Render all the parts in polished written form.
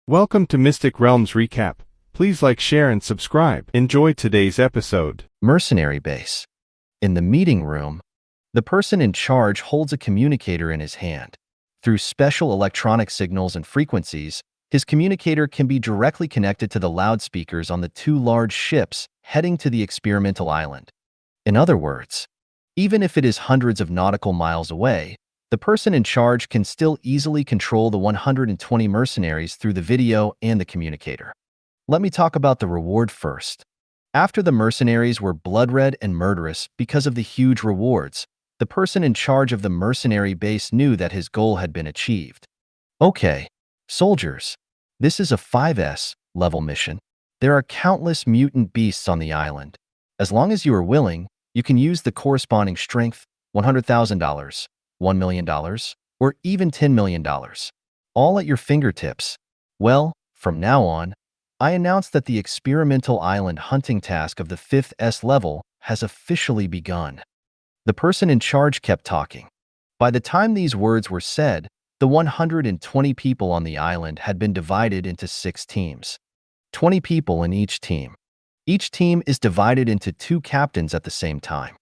Welcome to Mystic Realms Recap. Please like, share, and subscribe. Enjoy today's episode. Mercenary base. In the meeting room, the person in charge holds a communicator in his hand. Through special electronic signals and frequencies, his communicator can be directly connected to the loudspeakers on the two large ships heading to the experimental island. In other words, even if it is hundreds of nautical miles away, the person in charge can still easily control the 120 mercenaries through the video and the communicator. Let me talk about the reward first. After the mercenaries were blood-red and murderous because of the huge rewards, the person in charge of the mercenary base knew that his goal had been achieved. Okay, soldiers, this is a 5S level mission. There are countless mutant beasts on the island. As long as you are willing, you can use the corresponding strength, $100,000, $1 million, or even $10 million, all at your fingertips. Well, from now on, I announce that the experimental island hunting task of the 5th S level has officially begun. The person in charge kept talking. By the time these words were said, the 120 people on the island had been divided into 6 teams. 20 people in each team. Each team is divided into 2 captains at the same time.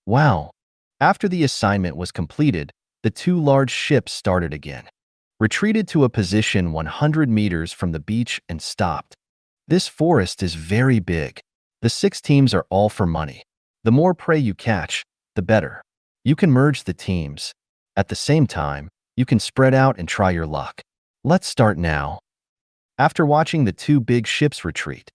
Wow! After the assignment was completed, the 2 large ships started again, retreated to a position 100 meters from the beach and stopped. This forest is very big. The 6 teams are all for money. The more prey you catch, the better. You can merge the teams. At the same time, you can spread out and try your luck. Let's start now. After watching the 2 big ships retreat,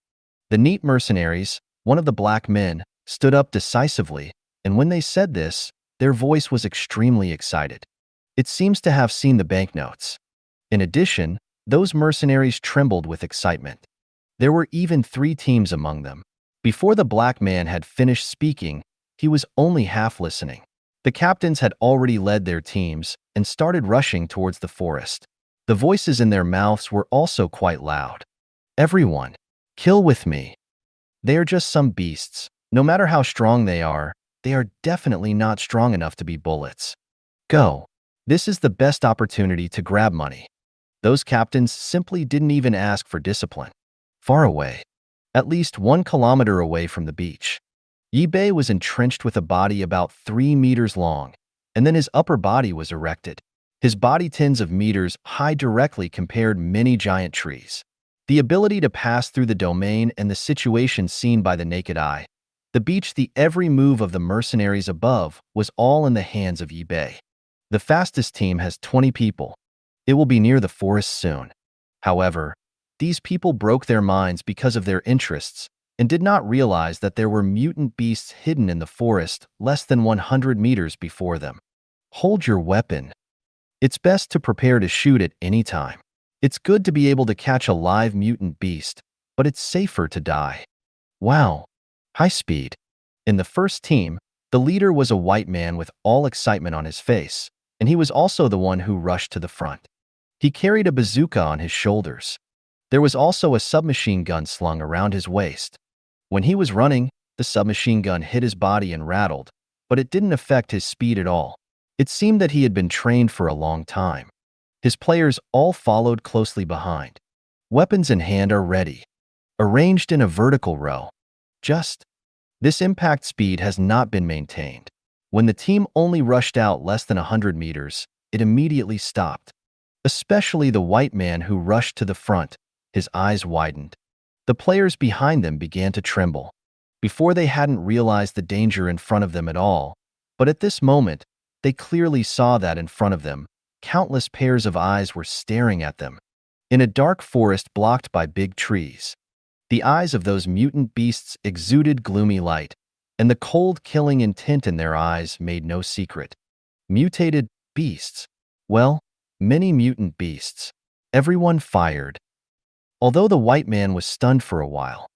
the neat mercenaries, one of the black men, stood up decisively, and when they said this, their voice was extremely excited. It seems to have seen the banknotes. In addition, those mercenaries trembled with excitement. There were even 3 teams among them. Before the black man had finished speaking, he was only half listening. The captains had already led their teams and started rushing towards the forest. The voices in their mouths were also quite loud. Everyone, kill with me. They are just some beasts. No matter how strong they are definitely not strong enough to be bullets. Go. This is the best opportunity to grab money. Those captains simply didn't even ask for discipline. Far away, at least 1 kilometer away from the beach, Yi-Bei was entrenched with a body about 3 meters long, and then his upper body was erected. His body tens of meters high directly compared many giant trees. The ability to pass through the domain and the situation seen by the naked eye. The beach, the every move of the mercenaries above was all in the hands of Yi-Bei. The fastest team has 20 people. It will be near the forest soon. However, these people broke their minds because of their interests and did not realize that there were mutant beasts hidden in the forest less than 100 meters before them. Hold your weapon. It's best to prepare to shoot at any time. It's good to be able to catch a live mutant beast, but it's safer to die. Wow. High speed. In the first team, the leader was a white man with all excitement on his face, and he was also the one who rushed to the front. He carried a bazooka on his shoulders. There was also a submachine gun slung around his waist. When he was running, the submachine gun hit his body and rattled, but it didn't affect his speed at all. It seemed that he had been trained for a long time. His players all followed closely behind. Weapons in hand are ready, arranged in a vertical row. This impact speed has not been maintained. When the team only rushed out less than 100 meters, it immediately stopped. Especially the white man who rushed to the front, his eyes widened. The players behind them began to tremble. Before they hadn't realized the danger in front of them at all, but at this moment, they clearly saw that in front of them, countless pairs of eyes were staring at them. In a dark forest blocked by big trees, the eyes of those mutant beasts exuded gloomy light, and the cold killing intent in their eyes made no secret. Mutated beasts. Well, many mutant beasts. Everyone fired. Although the white man was stunned for a while,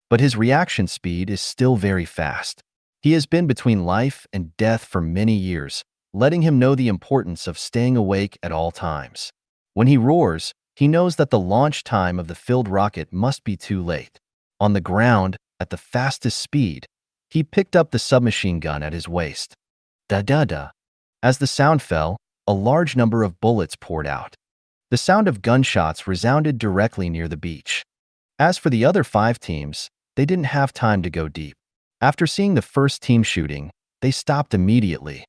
but his reaction speed is still very fast. He has been between life and death for many years, letting him know the importance of staying awake at all times. When he roars, he knows that the launch time of the filled rocket must be too late. On the ground, at the fastest speed, he picked up the submachine gun at his waist. Da-da-da. As the sound fell, a large number of bullets poured out. The sound of gunshots resounded directly near the beach. As for the other 5 teams, they didn't have time to go deep. After seeing the first team shooting, they stopped immediately.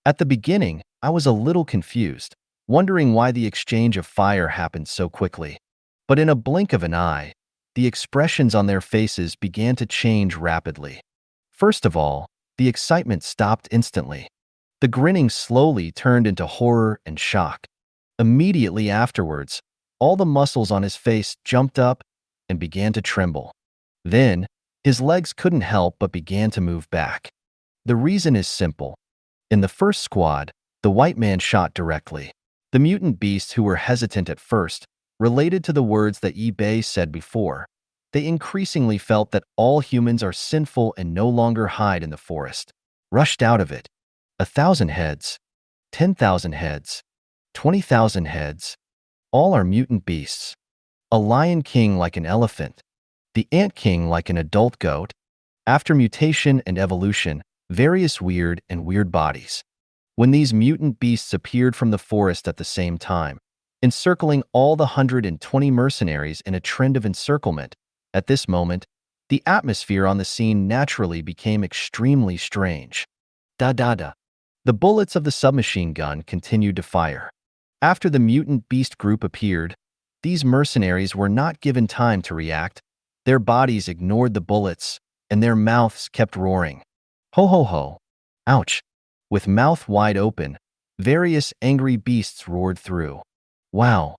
At the beginning, I was a little confused, wondering why the exchange of fire happened so quickly. But in a blink of an eye, the expressions on their faces began to change rapidly. First of all, the excitement stopped instantly. The grinning slowly turned into horror and shock. Immediately afterwards, all the muscles on his face jumped up and began to tremble. Then, his legs couldn't help but began to move back. The reason is simple. In the first squad, the white man shot directly. The mutant beasts who were hesitant at first related to the words that eBay said before. They increasingly felt that all humans are sinful and no longer hide in the forest. Rushed out of it. 1,000 heads, 10,000 heads, 20,000 heads. All are mutant beasts. A lion king like an elephant. The ant king like an adult goat. After mutation and evolution, various weird bodies. When these mutant beasts appeared from the forest at the same time, encircling all the 120 mercenaries in a trend of encirclement, at this moment, the atmosphere on the scene naturally became extremely strange. Da-da-da. The bullets of the submachine gun continued to fire. After the mutant beast group appeared, these mercenaries were not given time to react. Their bodies ignored the bullets, and their mouths kept roaring. Ho ho ho. Ouch. With mouth wide open, various angry beasts roared through. Wow.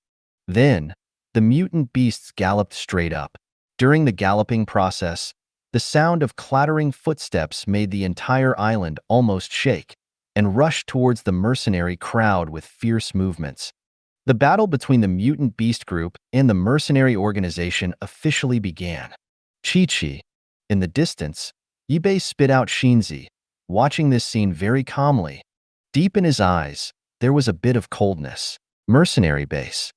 Then, the mutant beasts galloped straight up. During the galloping process, the sound of clattering footsteps made the entire island almost shake and rushed towards the mercenary crowd with fierce movements. The battle between the mutant beast group and the mercenary organization officially began. Chi-Chi. In the distance, eBay spit out Shinzi, watching this scene very calmly. Deep in his eyes, there was a bit of coldness. Mercenary base.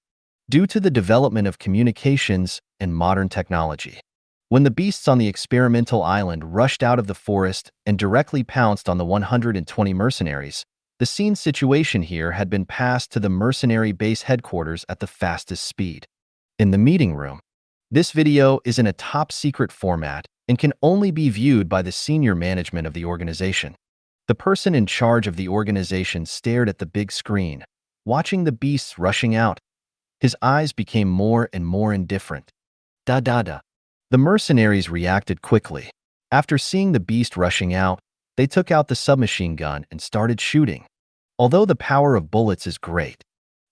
Due to the development of communications and modern technology. When the beasts on the experimental island rushed out of the forest and directly pounced on the 120 mercenaries, the scene situation here had been passed to the mercenary base headquarters at the fastest speed. In the meeting room. This video is in a top-secret format and can only be viewed by the senior management of the organization. The person in charge of the organization stared at the big screen, watching the beasts rushing out. His eyes became more and more indifferent. Da-da-da. The mercenaries reacted quickly. After seeing the beast rushing out, they took out the submachine gun and started shooting. Although the power of bullets is great,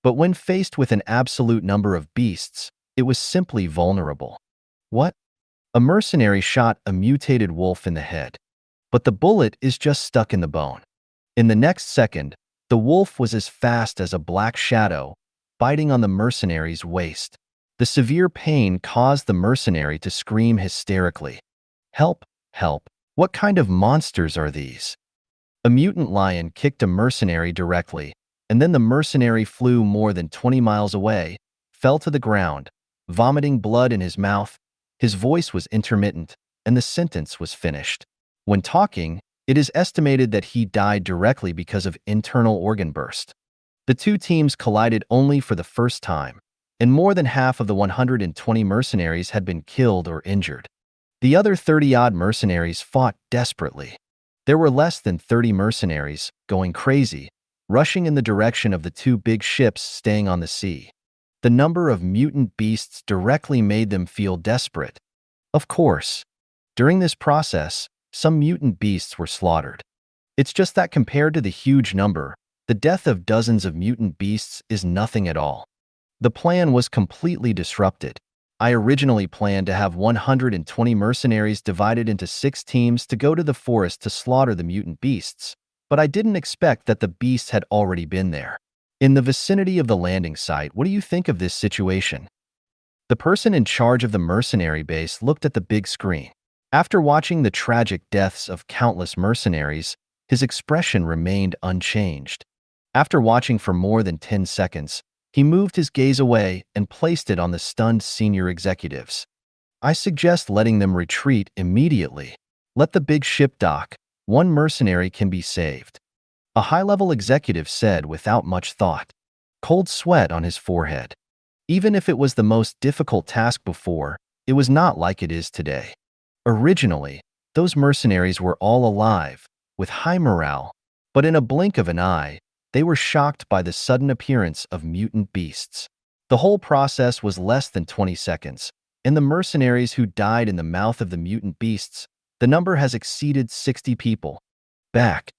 but when faced with an absolute number of beasts, it was simply vulnerable. What? A mercenary shot a mutated wolf in the head. But the bullet is just stuck in the bone. In the next second, the wolf was as fast as a black shadow, biting on the mercenary's waist. The severe pain caused the mercenary to scream hysterically. Help, help, what kind of monsters are these? A mutant lion kicked a mercenary directly, and then the mercenary flew more than 20 miles away, fell to the ground, vomiting blood in his mouth. His voice was intermittent, and the sentence was finished. When talking, it is estimated that he died directly because of internal organ burst. The two teams collided only for the first time, and more than half of the 120 mercenaries had been killed or injured. The other 30-odd mercenaries fought desperately. There were less than 30 mercenaries, going crazy, rushing in the direction of the two big ships staying on the sea. The number of mutant beasts directly made them feel desperate. Of course, during this process, some mutant beasts were slaughtered. It's just that compared to the huge number, the death of dozens of mutant beasts is nothing at all. The plan was completely disrupted. I originally planned to have 120 mercenaries divided into 6 teams to go to the forest to slaughter the mutant beasts, but I didn't expect that the beasts had already been there. In the vicinity of the landing site, what do you think of this situation? The person in charge of the mercenary base looked at the big screen. After watching the tragic deaths of countless mercenaries, his expression remained unchanged. After watching for more than 10 seconds, he moved his gaze away and placed it on the stunned senior executives. I suggest letting them retreat immediately. Let the big ship dock. One mercenary can be saved. A high-level executive said without much thought. Cold sweat on his forehead. Even if it was the most difficult task before, it was not like it is today. Originally, those mercenaries were all alive, with high morale, but in a blink of an eye, they were shocked by the sudden appearance of mutant beasts. The whole process was less than 20 seconds, and the mercenaries who died in the mouth of the mutant beasts, the number has exceeded 60 people. Back.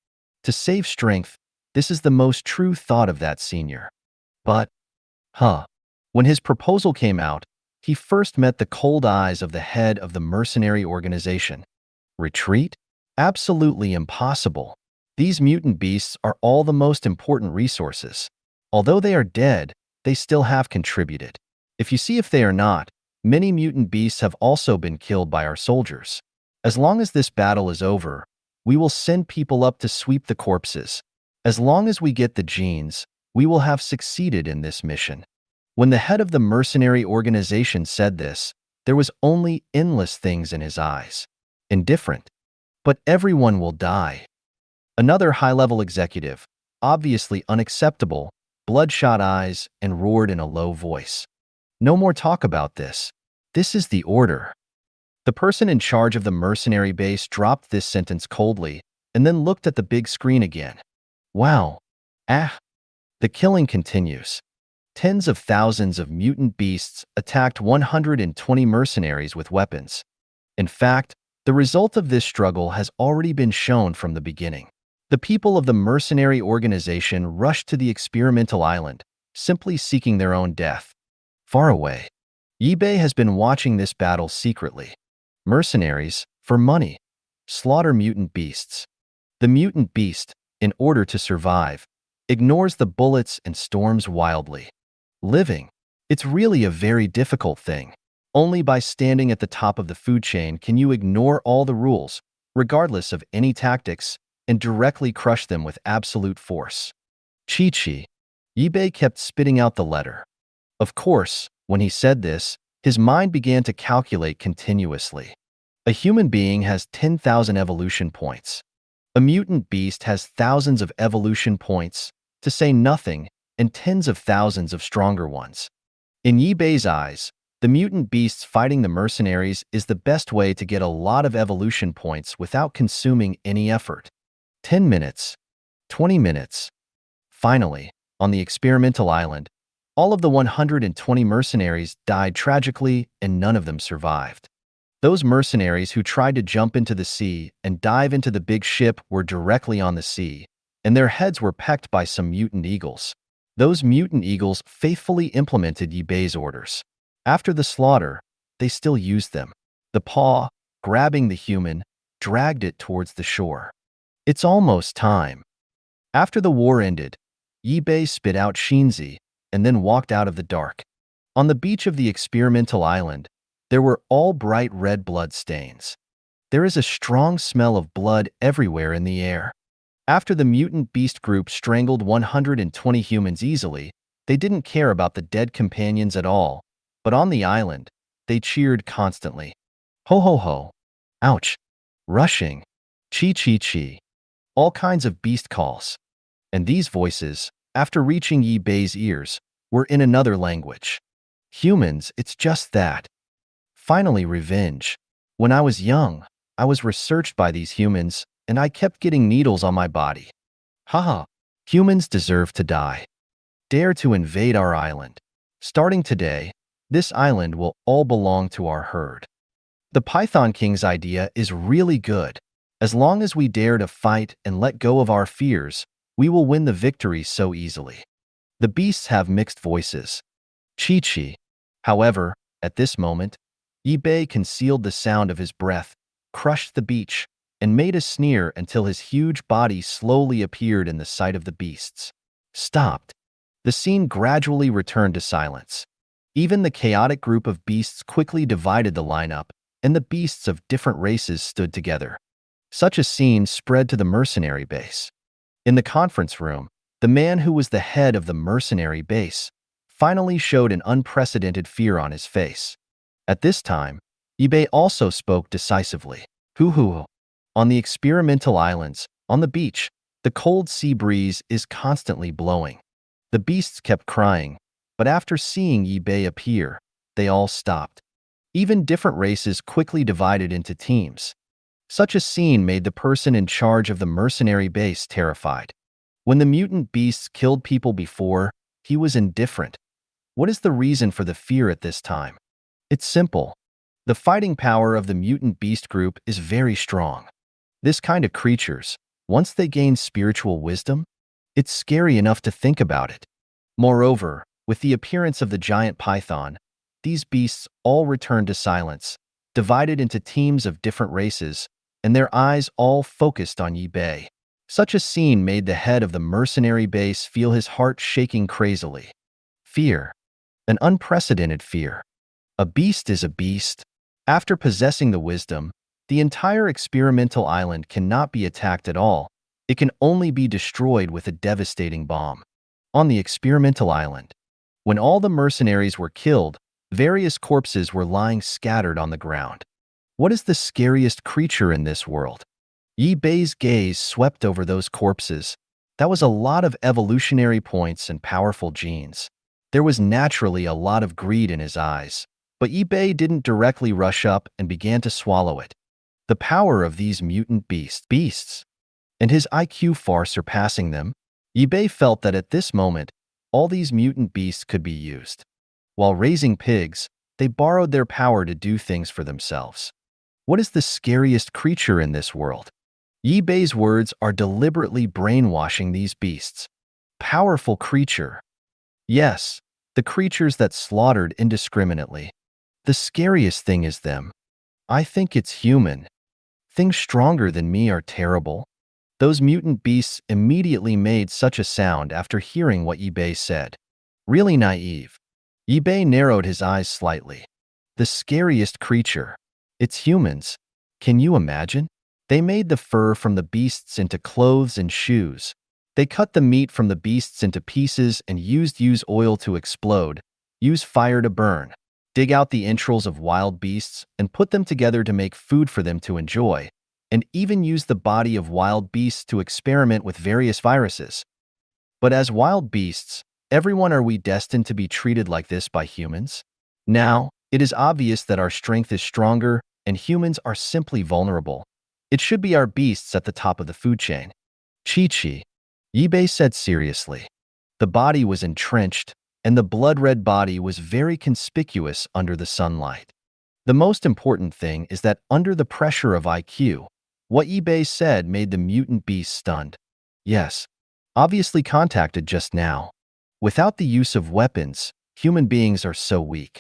To save strength, this is the most true thought of that senior. But, when his proposal came out, he first met the cold eyes of the head of the mercenary organization. Retreat? Absolutely impossible. These mutant beasts are all the most important resources. Although they are dead, they still have contributed. If you see if they are not, many mutant beasts have also been killed by our soldiers. As long as this battle is over, we will send people up to sweep the corpses. As long as we get the genes, we will have succeeded in this mission. When the head of the mercenary organization said this, there was only endless things in his eyes. Indifferent. But everyone will die. Another high-level executive, obviously unacceptable, bloodshot eyes, and roared in a low voice. No more talk about this. This is the order. The person in charge of the mercenary base dropped this sentence coldly and then looked at the big screen again. Wow. The killing continues. Tens of thousands of mutant beasts attacked 120 mercenaries with weapons. In fact, the result of this struggle has already been shown from the beginning. The people of the mercenary organization rushed to the experimental island, simply seeking their own death. Far away, Yibei has been watching this battle secretly. Mercenaries, for money, slaughter mutant beasts. The mutant beast, in order to survive, ignores the bullets and storms wildly. Living, it's really a very difficult thing. Only by standing at the top of the food chain can you ignore all the rules, regardless of any tactics, and directly crush them with absolute force. Chi. Yibei kept spitting out the letter. Of course, when he said this, his mind began to calculate continuously. A human being has 10,000 evolution points. A mutant beast has thousands of evolution points, to say nothing, and tens of thousands of stronger ones. In Yibei's eyes, the mutant beasts fighting the mercenaries is the best way to get a lot of evolution points without consuming any effort. 10 minutes. 20 minutes. Finally, on the experimental island, all of the 120 mercenaries died tragically and none of them survived. Those mercenaries who tried to jump into the sea and dive into the big ship were directly on the sea, and their heads were pecked by some mutant eagles. Those mutant eagles faithfully implemented Yibei's orders. After the slaughter, they still used them. The paw, grabbing the human, dragged it towards the shore. It's almost time. After the war ended, Yibei spit out Shinzi and then walked out of the dark. On the beach of the experimental island, there were all bright red blood stains. There is a strong smell of blood everywhere in the air. After the mutant beast group strangled 120 humans easily, they didn't care about the dead companions at all, but on the island, they cheered constantly. Ho ho ho. Ouch. Rushing. Chi. All kinds of beast calls. And these voices, after reaching Yibei's ears, were in another language. Humans, it's just that. Finally, revenge. When I was young, I was researched by these humans, and I kept getting needles on my body. Haha. Humans deserve to die. Dare to invade our island. Starting today, this island will all belong to our herd. The Python King's idea is really good. As long as we dare to fight and let go of our fears, we will win the victory so easily. The beasts have mixed voices. Chi. However, at this moment, Yibei concealed the sound of his breath, crushed the beach, and made a sneer until his huge body slowly appeared in the sight of the beasts. Stopped. The scene gradually returned to silence. Even the chaotic group of beasts quickly divided the lineup, and the beasts of different races stood together. Such a scene spread to the mercenary base. In the conference room, the man who was the head of the mercenary base finally showed an unprecedented fear on his face. At this time, Yibei also spoke decisively. Hoo. On the experimental islands, on the beach, the cold sea breeze is constantly blowing. The beasts kept crying, But after seeing Yi-Bei appear, they all stopped. Even different races quickly divided into teams. Such a scene made the person in charge of the mercenary base terrified. When the mutant beasts killed people before, he was indifferent. What is the reason for the fear at this time? It's simple. The fighting power of the mutant beast group is very strong. This kind of creatures, once they gain spiritual wisdom, it's scary enough to think about it. Moreover, with the appearance of the giant python, these beasts all returned to silence, divided into teams of different races, and their eyes all focused on Yi-Bei. Such a scene made the head of the mercenary base feel his heart shaking crazily. Fear. An unprecedented fear. A beast is a beast. After possessing the wisdom, the entire experimental island cannot be attacked at all. It can only be destroyed with a devastating bomb. On the experimental island, when all the mercenaries were killed, various corpses were lying scattered on the ground. What is the scariest creature in this world? Yi-Bei's gaze swept over those corpses. That was a lot of evolutionary points and powerful genes. There was naturally a lot of greed in his eyes, but Yi-Bei didn't directly rush up and began to swallow it. The power of these mutant beasts, and his IQ far surpassing them, Yi-Bei felt that at this moment, all these mutant beasts could be used. While raising pigs, they borrowed their power to do things for themselves. What is the scariest creature in this world? Yi-Bei's words are deliberately brainwashing these beasts. Powerful creature. Yes, the creatures that slaughtered indiscriminately. The scariest thing is them. I think it's human. Things stronger than me are terrible. Those mutant beasts immediately made such a sound after hearing what Yi-Bei said. Really naive. Yi-Bei narrowed his eyes slightly. The scariest creature. It's humans. Can you imagine? They made the fur from the beasts into clothes and shoes. They cut the meat from the beasts into pieces and use oil to explode, use fire to burn, dig out the entrails of wild beasts and put them together to make food for them to enjoy, and even use the body of wild beasts to experiment with various viruses. But as wild beasts, everyone, are we destined to be treated like this by humans? Now, it is obvious that our strength is stronger and humans are simply vulnerable. It should be our beasts at the top of the food chain. Chi-Chi, Yi-Bei said seriously. The body was entrenched, and the blood-red body was very conspicuous under the sunlight. The most important thing is that under the pressure of IQ, what Yi-Bei said made the mutant beast stunned. Yes, obviously contacted just now. Without the use of weapons, human beings are so weak.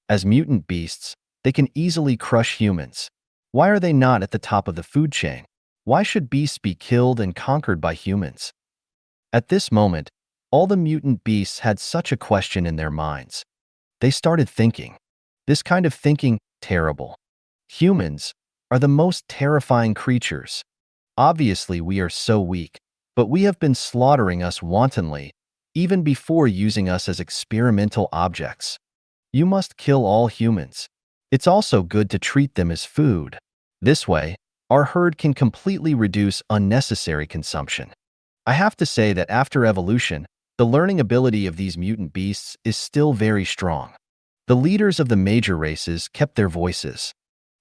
As mutant beasts, they can easily crush humans. Why are they not at the top of the food chain? Why should beasts be killed and conquered by humans? At this moment, all the mutant beasts had such a question in their minds. They started thinking. This kind of thinking, terrible. Humans are the most terrifying creatures. Obviously, we are so weak, but we have been slaughtering us wantonly, even before using us as experimental objects. You must kill all humans. It's also good to treat them as food. This way, our herd can completely reduce unnecessary consumption. I have to say that after evolution, the learning ability of these mutant beasts is still very strong. The leaders of the major races kept their voices.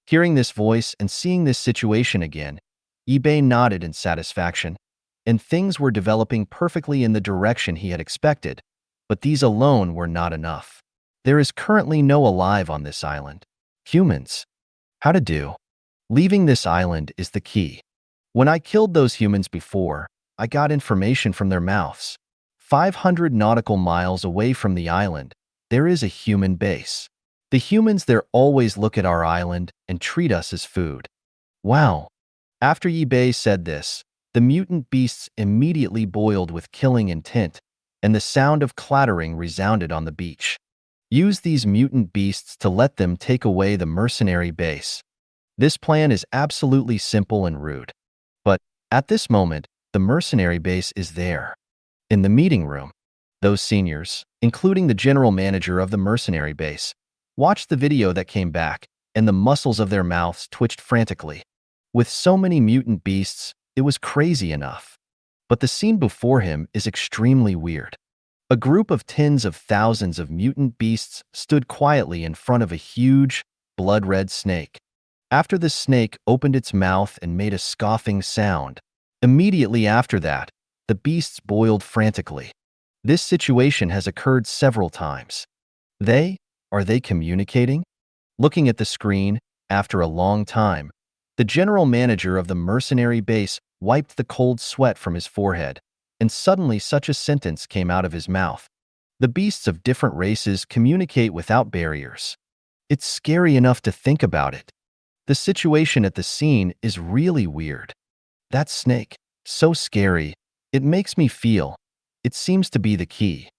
Hearing this voice and seeing this situation again, Yi-Bei nodded in satisfaction, and things were developing perfectly in the direction he had expected, but these alone were not enough. There is currently no alive on this island. Humans. How to do? Leaving this island is the key. When I killed those humans before, I got information from their mouths. 500 nautical miles away from the island, there is a human base. The humans there always look at our island and treat us as food. Wow. After Yi-Bei said this, the mutant beasts immediately boiled with killing intent, and the sound of clattering resounded on the beach. Use these mutant beasts to let them take away the mercenary base. This plan is absolutely simple and rude. But, at this moment, the mercenary base is there. In the meeting room, those seniors, including the general manager of the mercenary base, watched the video that came back, and the muscles of their mouths twitched frantically. With so many mutant beasts, it was crazy enough. But the scene before him is extremely weird. A group of tens of thousands of mutant beasts stood quietly in front of a huge, blood-red snake. After the snake opened its mouth and made a scoffing sound, immediately after that, the beasts boiled frantically. This situation has occurred several times. Are they communicating? Looking at the screen, after a long time, the general manager of the mercenary base wiped the cold sweat from his forehead, and suddenly such a sentence came out of his mouth. The beasts of different races communicate without barriers. It's scary enough to think about it. The situation at the scene is really weird. That snake, so scary, it makes me feel. It seems to be the key.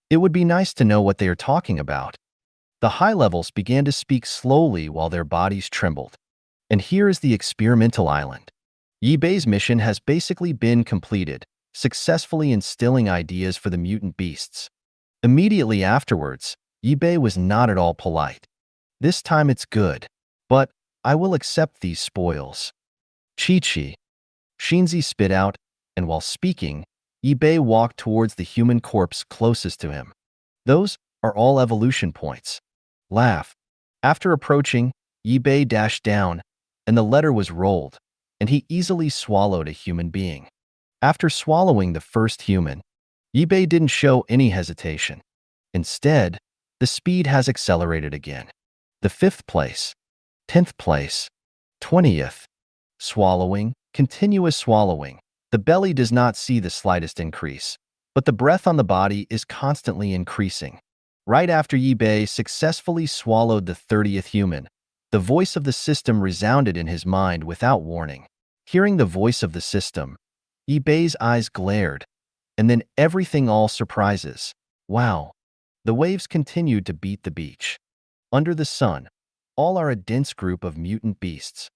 It would be nice to know what they are talking about. The high levels began to speak slowly while their bodies trembled. And here is the experimental island. Yibei's mission has basically been completed, successfully instilling ideas for the mutant beasts. Immediately afterwards, Yibei was not at all polite. This time it's good, but I will accept these spoils. Chi-Chi. Shinzi spit out, and while speaking, Yibei walked towards the human corpse closest to him. Those are all evolution points. Laugh. After approaching, Yibei dashed down, and the letter was rolled, and he easily swallowed a human being. After swallowing the first human, Yibei didn't show any hesitation. Instead, the speed has accelerated again. The 5th place, 10th place, 20th. Swallowing, continuous swallowing. The belly does not see the slightest increase, but the breath on the body is constantly increasing. Right after Yibei successfully swallowed the 30th human, the voice of the system resounded in his mind without warning. Hearing the voice of the system, Yibei's eyes glared, and then everything all surprises. Wow! The waves continued to beat the beach. Under the sun, all are a dense group of mutant beasts.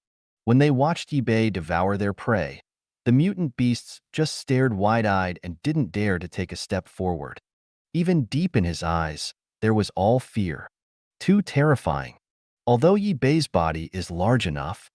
When they watched Yibei devour their prey, the mutant beasts just stared wide-eyed and didn't dare to take a step forward. Even deep in his eyes, there was all fear. Too terrifying. Although Yibei's body is large enough,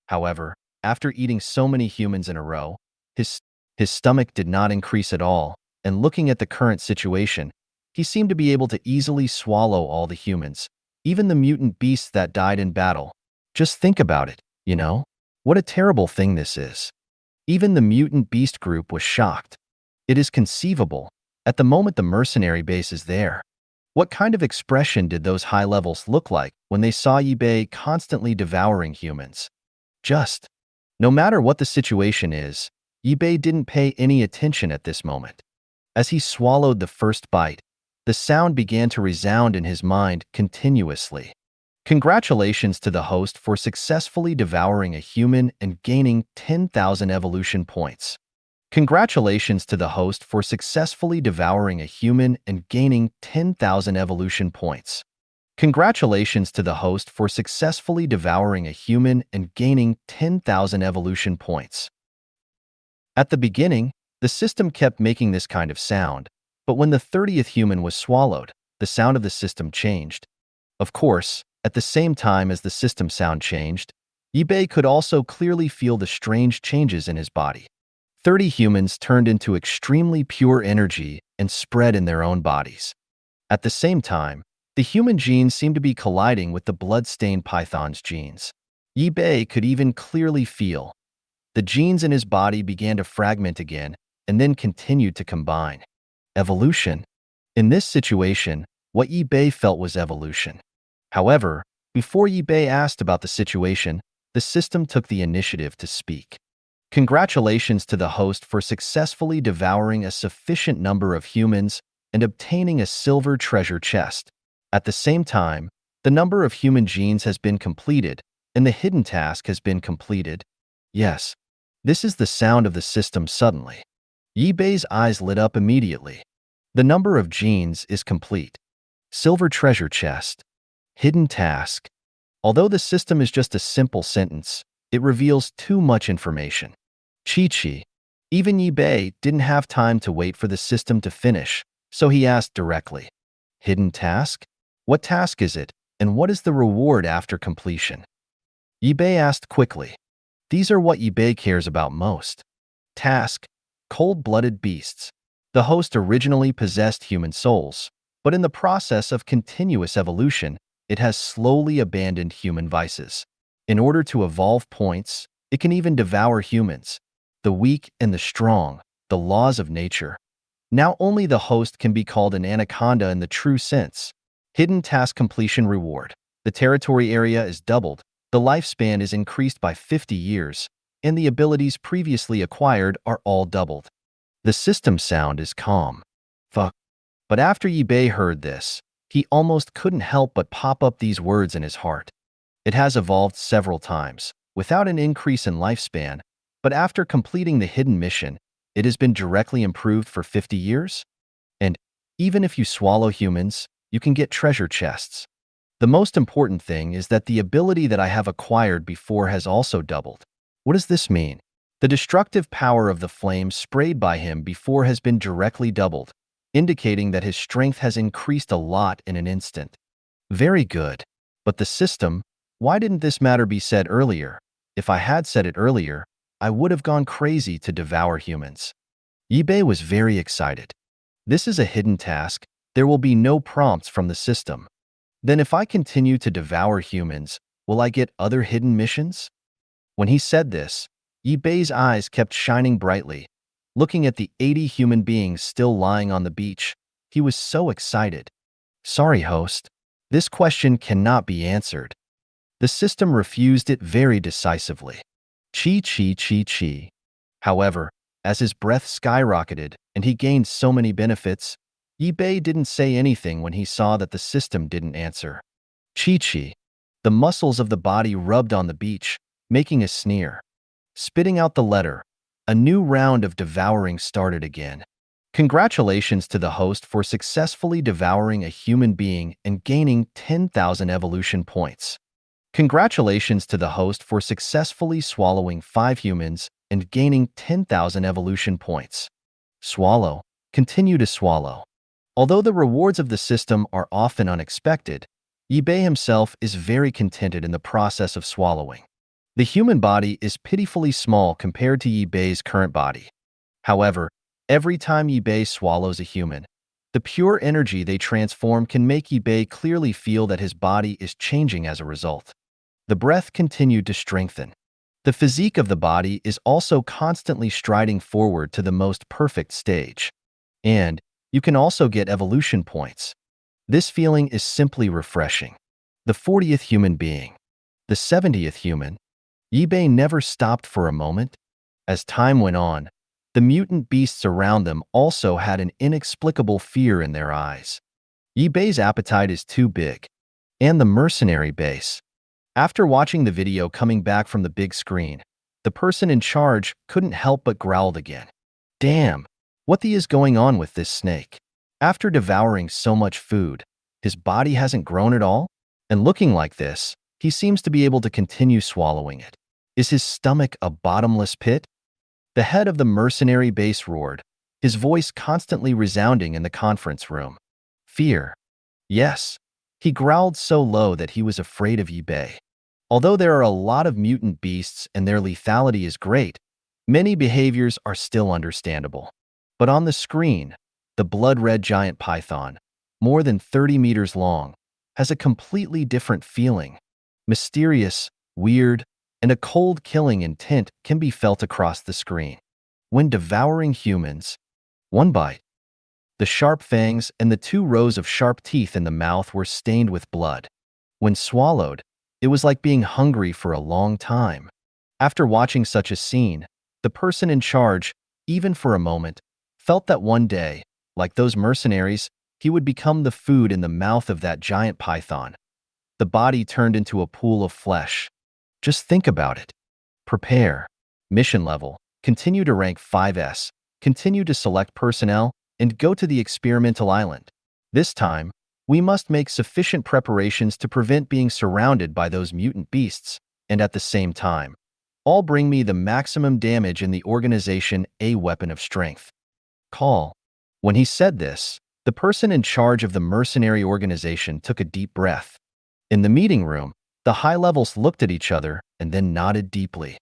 however, after eating so many humans in a row, his stomach did not increase at all, and looking at the current situation, he seemed to be able to easily swallow all the humans, even the mutant beasts that died in battle. Just think about it, you know? What a terrible thing this is. Even the mutant beast group was shocked. It is conceivable. At the moment the mercenary base is there. What kind of expression did those high levels look like when they saw Yibei constantly devouring humans? No matter what the situation is, Yibei didn't pay any attention at this moment. As he swallowed the first bite, the sound began to resound in his mind continuously. Congratulations to the host for successfully devouring a human and gaining 10,000 evolution points. Congratulations to the host for successfully devouring a human and gaining 10,000 evolution points. Congratulations to the host for successfully devouring a human and gaining 10,000 evolution points. At the beginning, the system kept making this kind of sound, but when the 30th human was swallowed, the sound of the system changed. Of course, at the same time as the system sound changed, Yibei could also clearly feel the strange changes in his body. 30 humans turned into extremely pure energy and spread in their own bodies. At the same time, the human genes seemed to be colliding with the blood-stained python's genes. Yibei could even clearly feel. The genes in his body began to fragment again and then continued to combine. Evolution. In this situation, what Yibei felt was evolution. However, before Yibei asked about the situation, the system took the initiative to speak. Congratulations to the host for successfully devouring a sufficient number of humans and obtaining a silver treasure chest. At the same time, the number of human genes has been completed, and the hidden task has been completed. Yes, this is the sound of the system suddenly. Yibei's eyes lit up immediately. The number of genes is complete. Silver treasure chest. Hidden task. Although the system is just a simple sentence, it reveals too much information. Chi-Chi. Even Yibei didn't have time to wait for the system to finish, so he asked directly. Hidden task? What task is it, and what is the reward after completion? Yibei asked quickly. These are what Yibei cares about most. Task: cold-blooded beasts. The host originally possessed human souls, but in the process of continuous evolution, it has slowly abandoned human vices. In order to evolve points, it can even devour humans, the weak and the strong, the laws of nature. Now only the host can be called an anaconda in the true sense. Hidden task completion reward. The territory area is doubled, the lifespan is increased by 50 years, and the abilities previously acquired are all doubled. The system sound is calm. Fuck. But after Yibei heard this, he almost couldn't help but pop up these words in his heart. It has evolved several times, without an increase in lifespan, but after completing the hidden mission, it has been directly improved for 50 years? And even if you swallow humans, you can get treasure chests. The most important thing is that the ability that I have acquired before has also doubled. What does this mean? The destructive power of the flame sprayed by him before has been directly doubled, indicating that his strength has increased a lot in an instant. Very good. But the system, why didn't this matter be said earlier? If I had said it earlier, I would have gone crazy to devour humans. Yibei was very excited. This is a hidden task. There will be no prompts from the system. Then if I continue to devour humans, will I get other hidden missions? When he said this, Yibei's eyes kept shining brightly. Looking at the 80 human beings still lying on the beach, he was so excited. Sorry, host. This question cannot be answered. The system refused it very decisively. Chi. However, as his breath skyrocketed and he gained so many benefits, Yibei didn't say anything when he saw that the system didn't answer. Chi. The muscles of the body rubbed on the beach, making a sneer. Spitting out the letter, a new round of devouring started again. Congratulations to the host for successfully devouring a human being and gaining 10,000 evolution points. Congratulations to the host for successfully swallowing 5 humans and gaining 10,000 evolution points. Swallow. Continue to swallow. Although the rewards of the system are often unexpected, Yibei himself is very contented in the process of swallowing. The human body is pitifully small compared to Yibei's current body. However, every time Yibei swallows a human, the pure energy they transform can make Yibei clearly feel that his body is changing as a result. The breath continued to strengthen. The physique of the body is also constantly striding forward to the most perfect stage. And you can also get evolution points. This feeling is simply refreshing. The 40th human being. The 70th human. Yibei never stopped for a moment. As time went on, the mutant beasts around them also had an inexplicable fear in their eyes. Yibei's appetite is too big. And the mercenary base. After watching the video coming back from the big screen, the person in charge couldn't help but growled again. Damn, what the is going on with this snake? After devouring so much food, his body hasn't grown at all? And looking like this, he seems to be able to continue swallowing it. Is his stomach a bottomless pit? The head of the mercenary base roared, his voice constantly resounding in the conference room. Fear. Yes. He growled so low that he was afraid of Yibei. Although there are a lot of mutant beasts and their lethality is great, many behaviors are still understandable. But on the screen, the blood-red giant python, more than 30 meters long, has a completely different feeling. Mysterious, weird, and a cold killing intent can be felt across the screen. When devouring humans, one bite. The sharp fangs and the 2 rows of sharp teeth in the mouth were stained with blood. When swallowed, it was like being hungry for a long time. After watching such a scene, the person in charge, even for a moment, felt that one day, like those mercenaries, he would become the food in the mouth of that giant python. The body turned into a pool of flesh. Just think about it. Prepare. Mission level. Continue to rank 5S. Continue to select personnel and go to the experimental island. This time, we must make sufficient preparations to prevent being surrounded by those mutant beasts, and at the same time, all bring me the maximum damage in the organization, a weapon of strength. Call. When he said this, the person in charge of the mercenary organization took a deep breath. In the meeting room, the high levels looked at each other and then nodded deeply.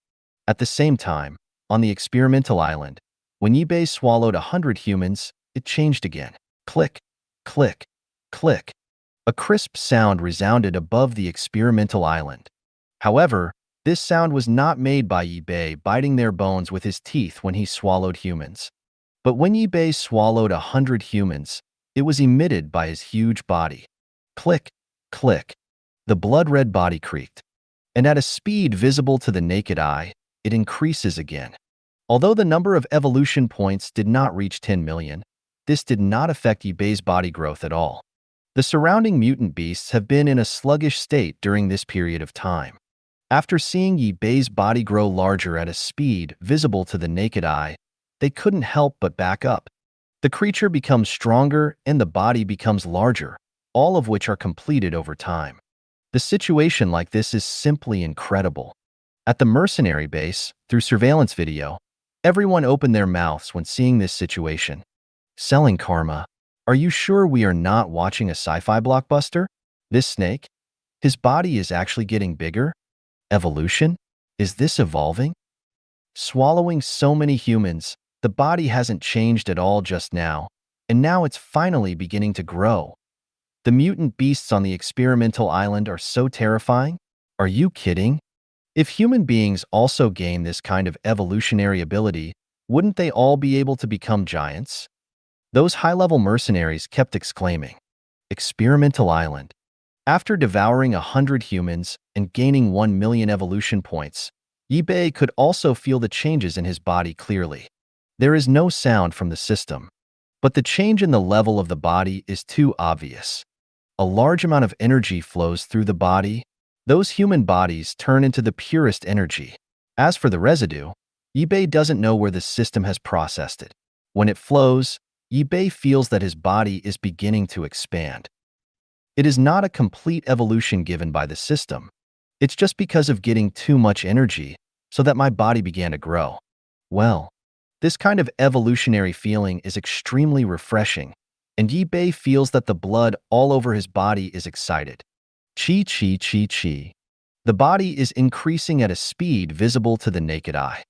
At the same time, on the experimental island, when Yibei swallowed 100 humans, it changed again. Click, click, click. A crisp sound resounded above the experimental island. However, this sound was not made by Yi-Bei biting their bones with his teeth when he swallowed humans. But when Yi-Bei swallowed 100 humans, it was emitted by his huge body. Click, click. The blood-red body creaked. And at a speed visible to the naked eye, it increases again. Although the number of evolution points did not reach 10 million, this did not affect Yi-Bei's body growth at all. The surrounding mutant beasts have been in a sluggish state during this period of time. After seeing Yi-Bei's body grow larger at a speed visible to the naked eye, they couldn't help but back up. The creature becomes stronger and the body becomes larger, all of which are completed over time. The situation like this is simply incredible. At the mercenary base, through surveillance video, everyone opened their mouths when seeing this situation. Selling karma. Are you sure we are not watching a sci-fi blockbuster? This snake? His body is actually getting bigger? Evolution? Is this evolving? Swallowing so many humans, the body hasn't changed at all just now, and now it's finally beginning to grow. The mutant beasts on the experimental island are so terrifying. Are you kidding? If human beings also gain this kind of evolutionary ability, wouldn't they all be able to become giants? Those high-level mercenaries kept exclaiming, "Experimental island." After devouring 100 humans and gaining 1 million evolution points, Yi-Bei could also feel the changes in his body clearly. There is no sound from the system, but the change in the level of the body is too obvious. A large amount of energy flows through the body. Those human bodies turn into the purest energy. As for the residue, Yi-Bei doesn't know where the system has processed it. When it flows, Yi-Bei feels that his body is beginning to expand. It is not a complete evolution given by the system. It's just because of getting too much energy, so that my body began to grow. Well, this kind of evolutionary feeling is extremely refreshing, and Yi-Bei feels that the blood all over his body is excited. Chi chi chi chi. The body is increasing at a speed visible to the naked eye.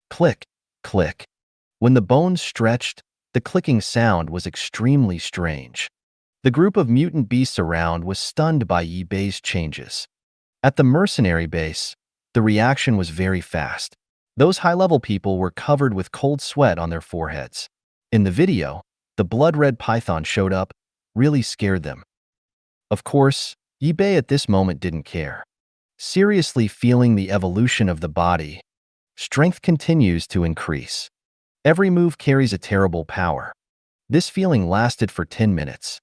Click, click. When the bones stretched, the clicking sound was extremely strange. The group of mutant beasts around was stunned by Yi-Bei's changes. At the mercenary base, the reaction was very fast. Those high-level people were covered with cold sweat on their foreheads. In the video, the blood-red python showed up, really scared them. Of course, Yi-Bei at this moment didn't care. Seriously feeling the evolution of the body, strength continues to increase. Every move carries a terrible power. This feeling lasted for 10 minutes.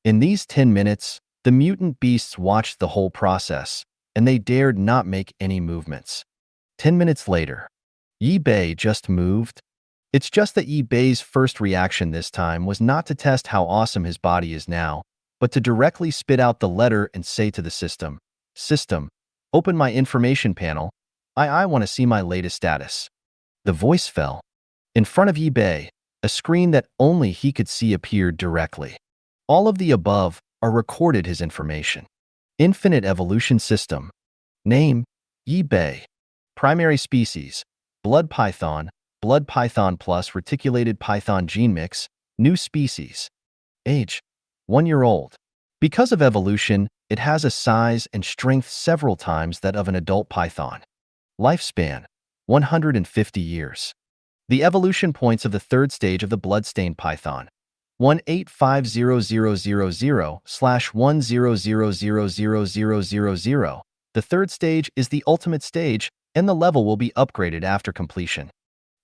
In these 10 minutes, the mutant beasts watched the whole process, and they dared not make any movements. 10 minutes later, Yi-Bei just moved. It's just that Yi-Bei's first reaction this time was not to test how awesome his body is now, but to directly spit out the letter and say to the system, "System, open my information panel. I want to see my latest status." The voice fell. In front of Yi-Bei, a screen that only he could see appeared directly. All of the above are recorded his information. Infinite evolution system. Name, Yi-Bei. Primary species, blood python plus reticulated python gene mix, new species. Age, 1 year old. Because of evolution, it has a size and strength several times that of an adult python. Lifespan, 150 years. The evolution points of the third stage of the bloodstained python. 1850000/1000000. The third stage is the ultimate stage, and the level will be upgraded after completion.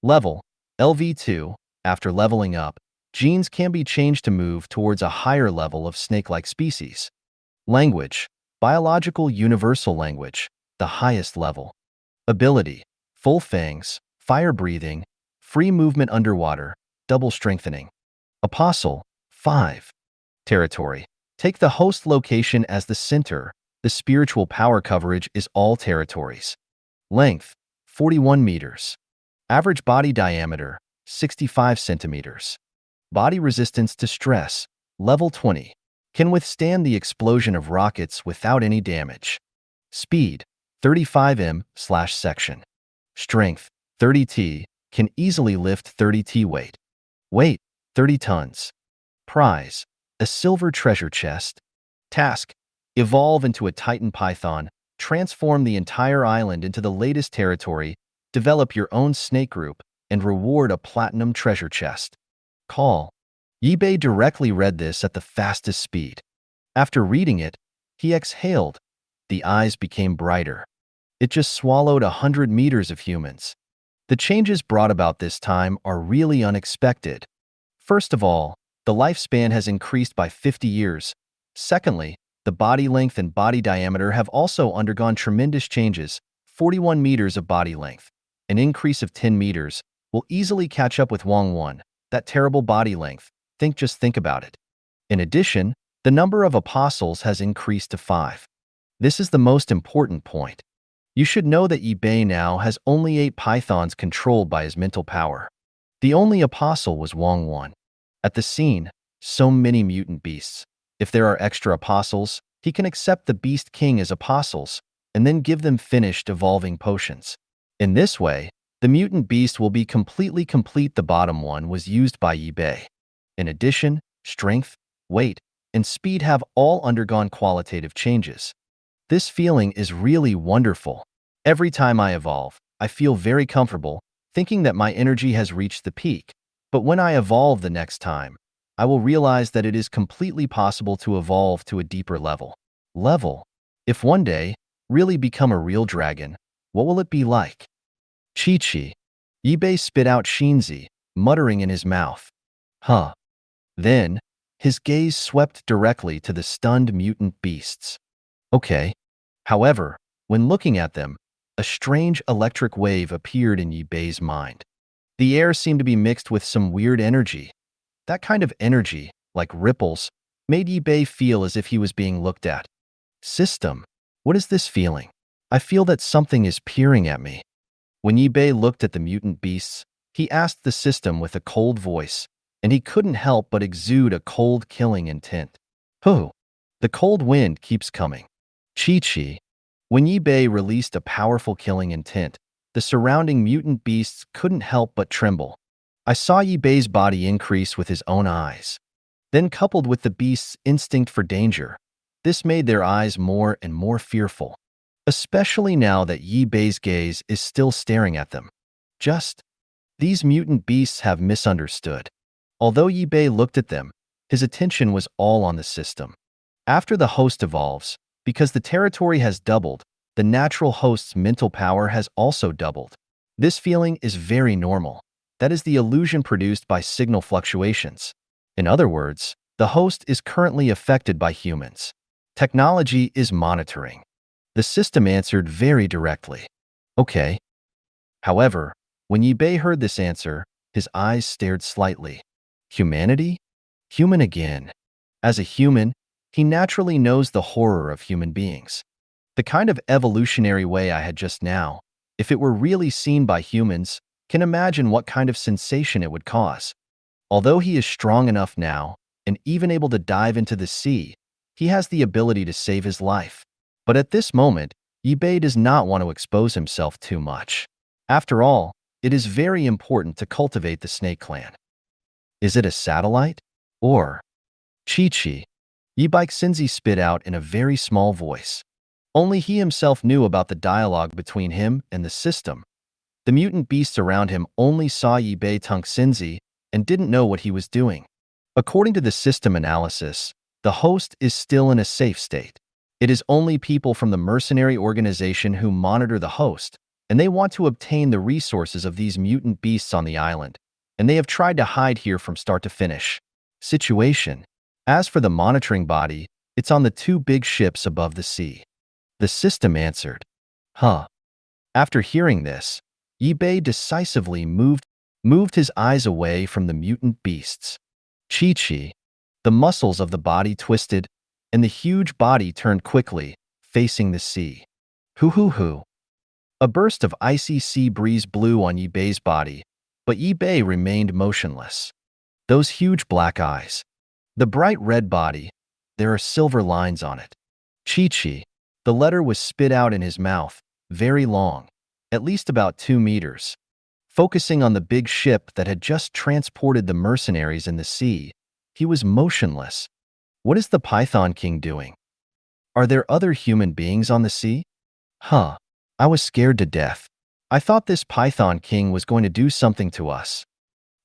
Level, LV2. After leveling up, genes can be changed to move towards a higher level of snake-like species. Language, biological universal language, the highest level. Ability, full fangs, fire breathing, free movement underwater, double strengthening. Apostle, 5. Territory, take the host location as the center. The spiritual power coverage is all territories. Length, 41 meters. Average body diameter, 65 centimeters. Body resistance to stress, level 20. Can withstand the explosion of rockets without any damage. Speed, 35 m/section. Strength, 30 t, can easily lift 30 t weight. Weight, 30 tons. Prize: a silver treasure chest. Task: evolve into a Titan python, transform the entire island into the latest territory, develop your own snake group, and reward a platinum treasure chest. Call. Yibei directly read this at the fastest speed. After reading it, he exhaled. The eyes became brighter. It just swallowed 100 meters of humans. The changes brought about this time are really unexpected. First of all, the lifespan has increased by 50 years. Secondly, the body length and body diameter have also undergone tremendous changes. 41 meters of body length, an increase of 10 meters, will easily catch up with Wang 1, that terrible body length. Just think about it. In addition, the number of apostles has increased to 5. This is the most important point. You should know that Yibei now has only 8 pythons controlled by his mental power. The only apostle was Wang 1. At the scene, so many mutant beasts. If there are extra apostles, he can accept the Beast King as apostles, and then give them finished evolving potions. In this way, the mutant beast will be completely complete. The bottom one was used by Yibei. In addition, strength, weight, and speed have all undergone qualitative changes. This feeling is really wonderful. Every time I evolve, I feel very comfortable, thinking that my energy has reached the peak. But when I evolve the next time, I will realize that it is completely possible to evolve to a deeper level. If one day, really become a real dragon, what will it be like? Chi. Yibei spit out Shinzi, muttering in his mouth. Huh. Then, his gaze swept directly to the stunned mutant beasts. Okay. However, when looking at them, a strange electric wave appeared in Yibei's mind. The air seemed to be mixed with some weird energy. That kind of energy, like ripples, made Yibei feel as if he was being looked at. System, what is this feeling? I feel that something is peering at me. When Yibei looked at the mutant beasts, he asked the system with a cold voice, and he couldn't help but exude a cold, killing intent. Who? The cold wind keeps coming. Chi. When Yibei released a powerful killing intent, the surrounding mutant beasts couldn't help but tremble. I saw Yibei's body increase with his own eyes. Then coupled with the beast's instinct for danger, this made their eyes more and more fearful. Especially now that Yibei's gaze is still staring at them. These mutant beasts have misunderstood. Although Yibei looked at them, his attention was all on the system. After the host evolves, because the territory has doubled, the natural host's mental power has also doubled. This feeling is very normal. That is the illusion produced by signal fluctuations. In other words, the host is currently affected by humans. Technology is monitoring. The system answered very directly. Okay. However, when Yibei heard this answer, his eyes stared slightly. Humanity? Human again. As a human, he naturally knows the horror of human beings. The kind of evolutionary way I had just now, if it were really seen by humans, can imagine what kind of sensation it would cause. Although he is strong enough now, and even able to dive into the sea, he has the ability to save his life. But at this moment, Yibei does not want to expose himself too much. After all, it is very important to cultivate the snake clan. Is it a satellite? Or Chi? Yibei Xinzi spit out in a very small voice. Only he himself knew about the dialogue between him and the system. The mutant beasts around him only saw Yibei Tung Xinzi and didn't know what he was doing. According to the system analysis, the host is still in a safe state. It is only people from the mercenary organization who monitor the host, and they want to obtain the resources of these mutant beasts on the island, and they have tried to hide here from start to finish. Situation. As for the monitoring body, it's on the 2 big ships above the sea. The system answered. Huh. After hearing this, Yibei decisively moved his eyes away from the mutant beasts. Chi. The muscles of the body twisted, and the huge body turned quickly, facing the sea. Hoo. A burst of icy sea breeze blew on Yibei's body, but Yibei remained motionless. Those huge black eyes. The bright red body, there are silver lines on it. Chi. The letter was spit out in his mouth, very long, at least about 2 meters. Focusing on the big ship that had just transported the mercenaries in the sea, he was motionless. What is the Python King doing? Are there other human beings on the sea? Huh. I was scared to death. I thought this Python King was going to do something to us.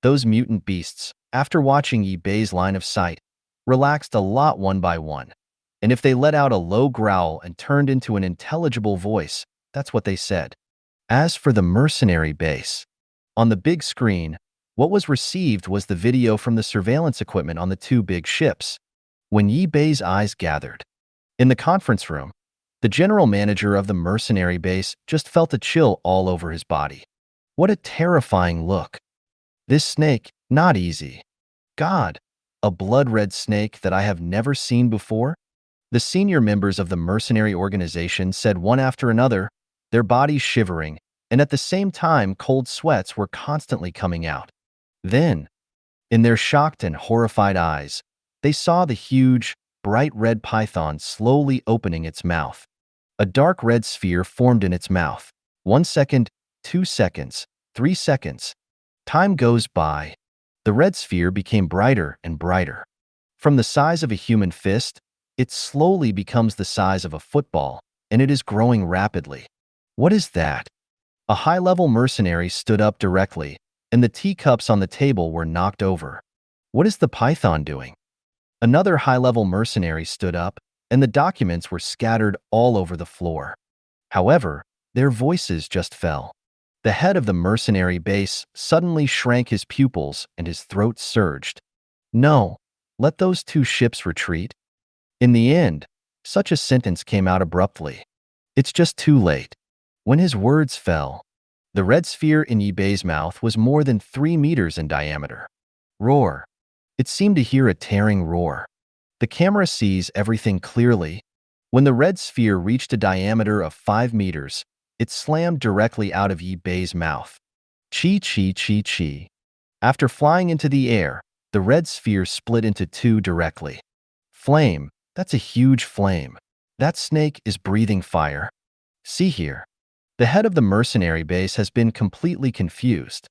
Those mutant beasts, after watching Yi-Bei's line of sight, relaxed a lot one by one. And if they let out a low growl and turned into an intelligible voice, that's what they said. As for the mercenary base, on the big screen, what was received was the video from the surveillance equipment on the two big ships. When Yi-Bei's eyes gathered, in the conference room, the general manager of the mercenary base just felt a chill all over his body. What a terrifying look. This snake, not easy. God, a blood-red snake that I have never seen before? The senior members of the mercenary organization said one after another, their bodies shivering, and at the same time cold sweats were constantly coming out. Then, in their shocked and horrified eyes, they saw the huge, bright red python slowly opening its mouth. A dark red sphere formed in its mouth. 1 second, 2 seconds, 3 seconds. Time goes by. The red sphere became brighter and brighter. From the size of a human fist, it slowly becomes the size of a football, and it is growing rapidly. What is that? A high-level mercenary stood up directly, and the teacups on the table were knocked over. What is the python doing? Another high-level mercenary stood up, and the documents were scattered all over the floor. However, their voices just fell. The head of the mercenary base suddenly shrank his pupils and his throat surged. No, let those two ships retreat. In the end, such a sentence came out abruptly. It's just too late. When his words fell, the red sphere in Yi-Bei's mouth was more than 3 meters in diameter. Roar. It seemed to hear a tearing roar. The camera sees everything clearly. When the red sphere reached a diameter of 5 meters, it slammed directly out of Yi-Bei's mouth. Chi chi chi chi. After flying into the air, the red sphere split into two directly. Flame, that's a huge flame. That snake is breathing fire. See here. The head of the mercenary base has been completely confused.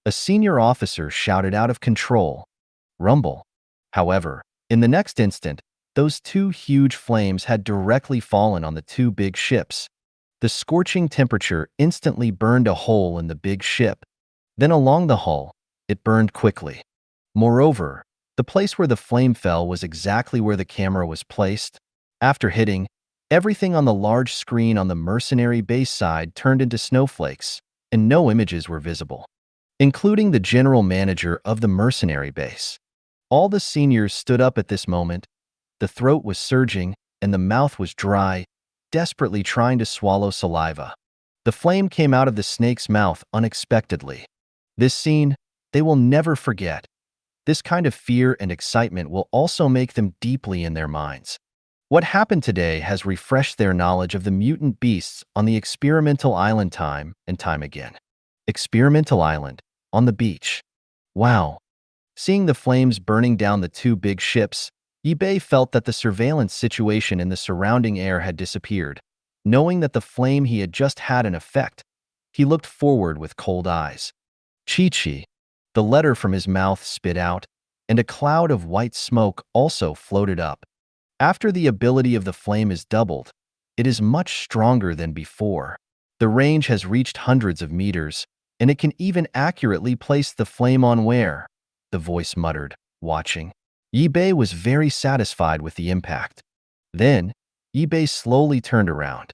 A senior officer shouted out of control. Rumble. However, in the next instant, those two huge flames had directly fallen on the two big ships. The scorching temperature instantly burned a hole in the big ship. Then along the hull, it burned quickly. Moreover, the place where the flame fell was exactly where the camera was placed. After hitting, everything on the large screen on the mercenary base side turned into snowflakes, and no images were visible, including the general manager of the mercenary base. All the seniors stood up at this moment. The throat was surging, and the mouth was dry, desperately trying to swallow saliva. The flame came out of the snake's mouth unexpectedly. This scene, they will never forget. This kind of fear and excitement will also make them deeply in their minds. What happened today has refreshed their knowledge of the mutant beasts on the experimental island time and time again. Experimental island, on the beach. Wow. Seeing the flames burning down the two big ships, Yi-Bei felt that the surveillance situation in the surrounding air had disappeared. Knowing that the flame he had just had an effect, he looked forward with cold eyes. Chi-Chi. The letter from his mouth spit out, and a cloud of white smoke also floated up. After the ability of the flame is doubled, it is much stronger than before. The range has reached hundreds of meters, and it can even accurately place the flame on where, the voice muttered, watching. Yi-Bei was very satisfied with the impact. Then, Yi-Bei slowly turned around.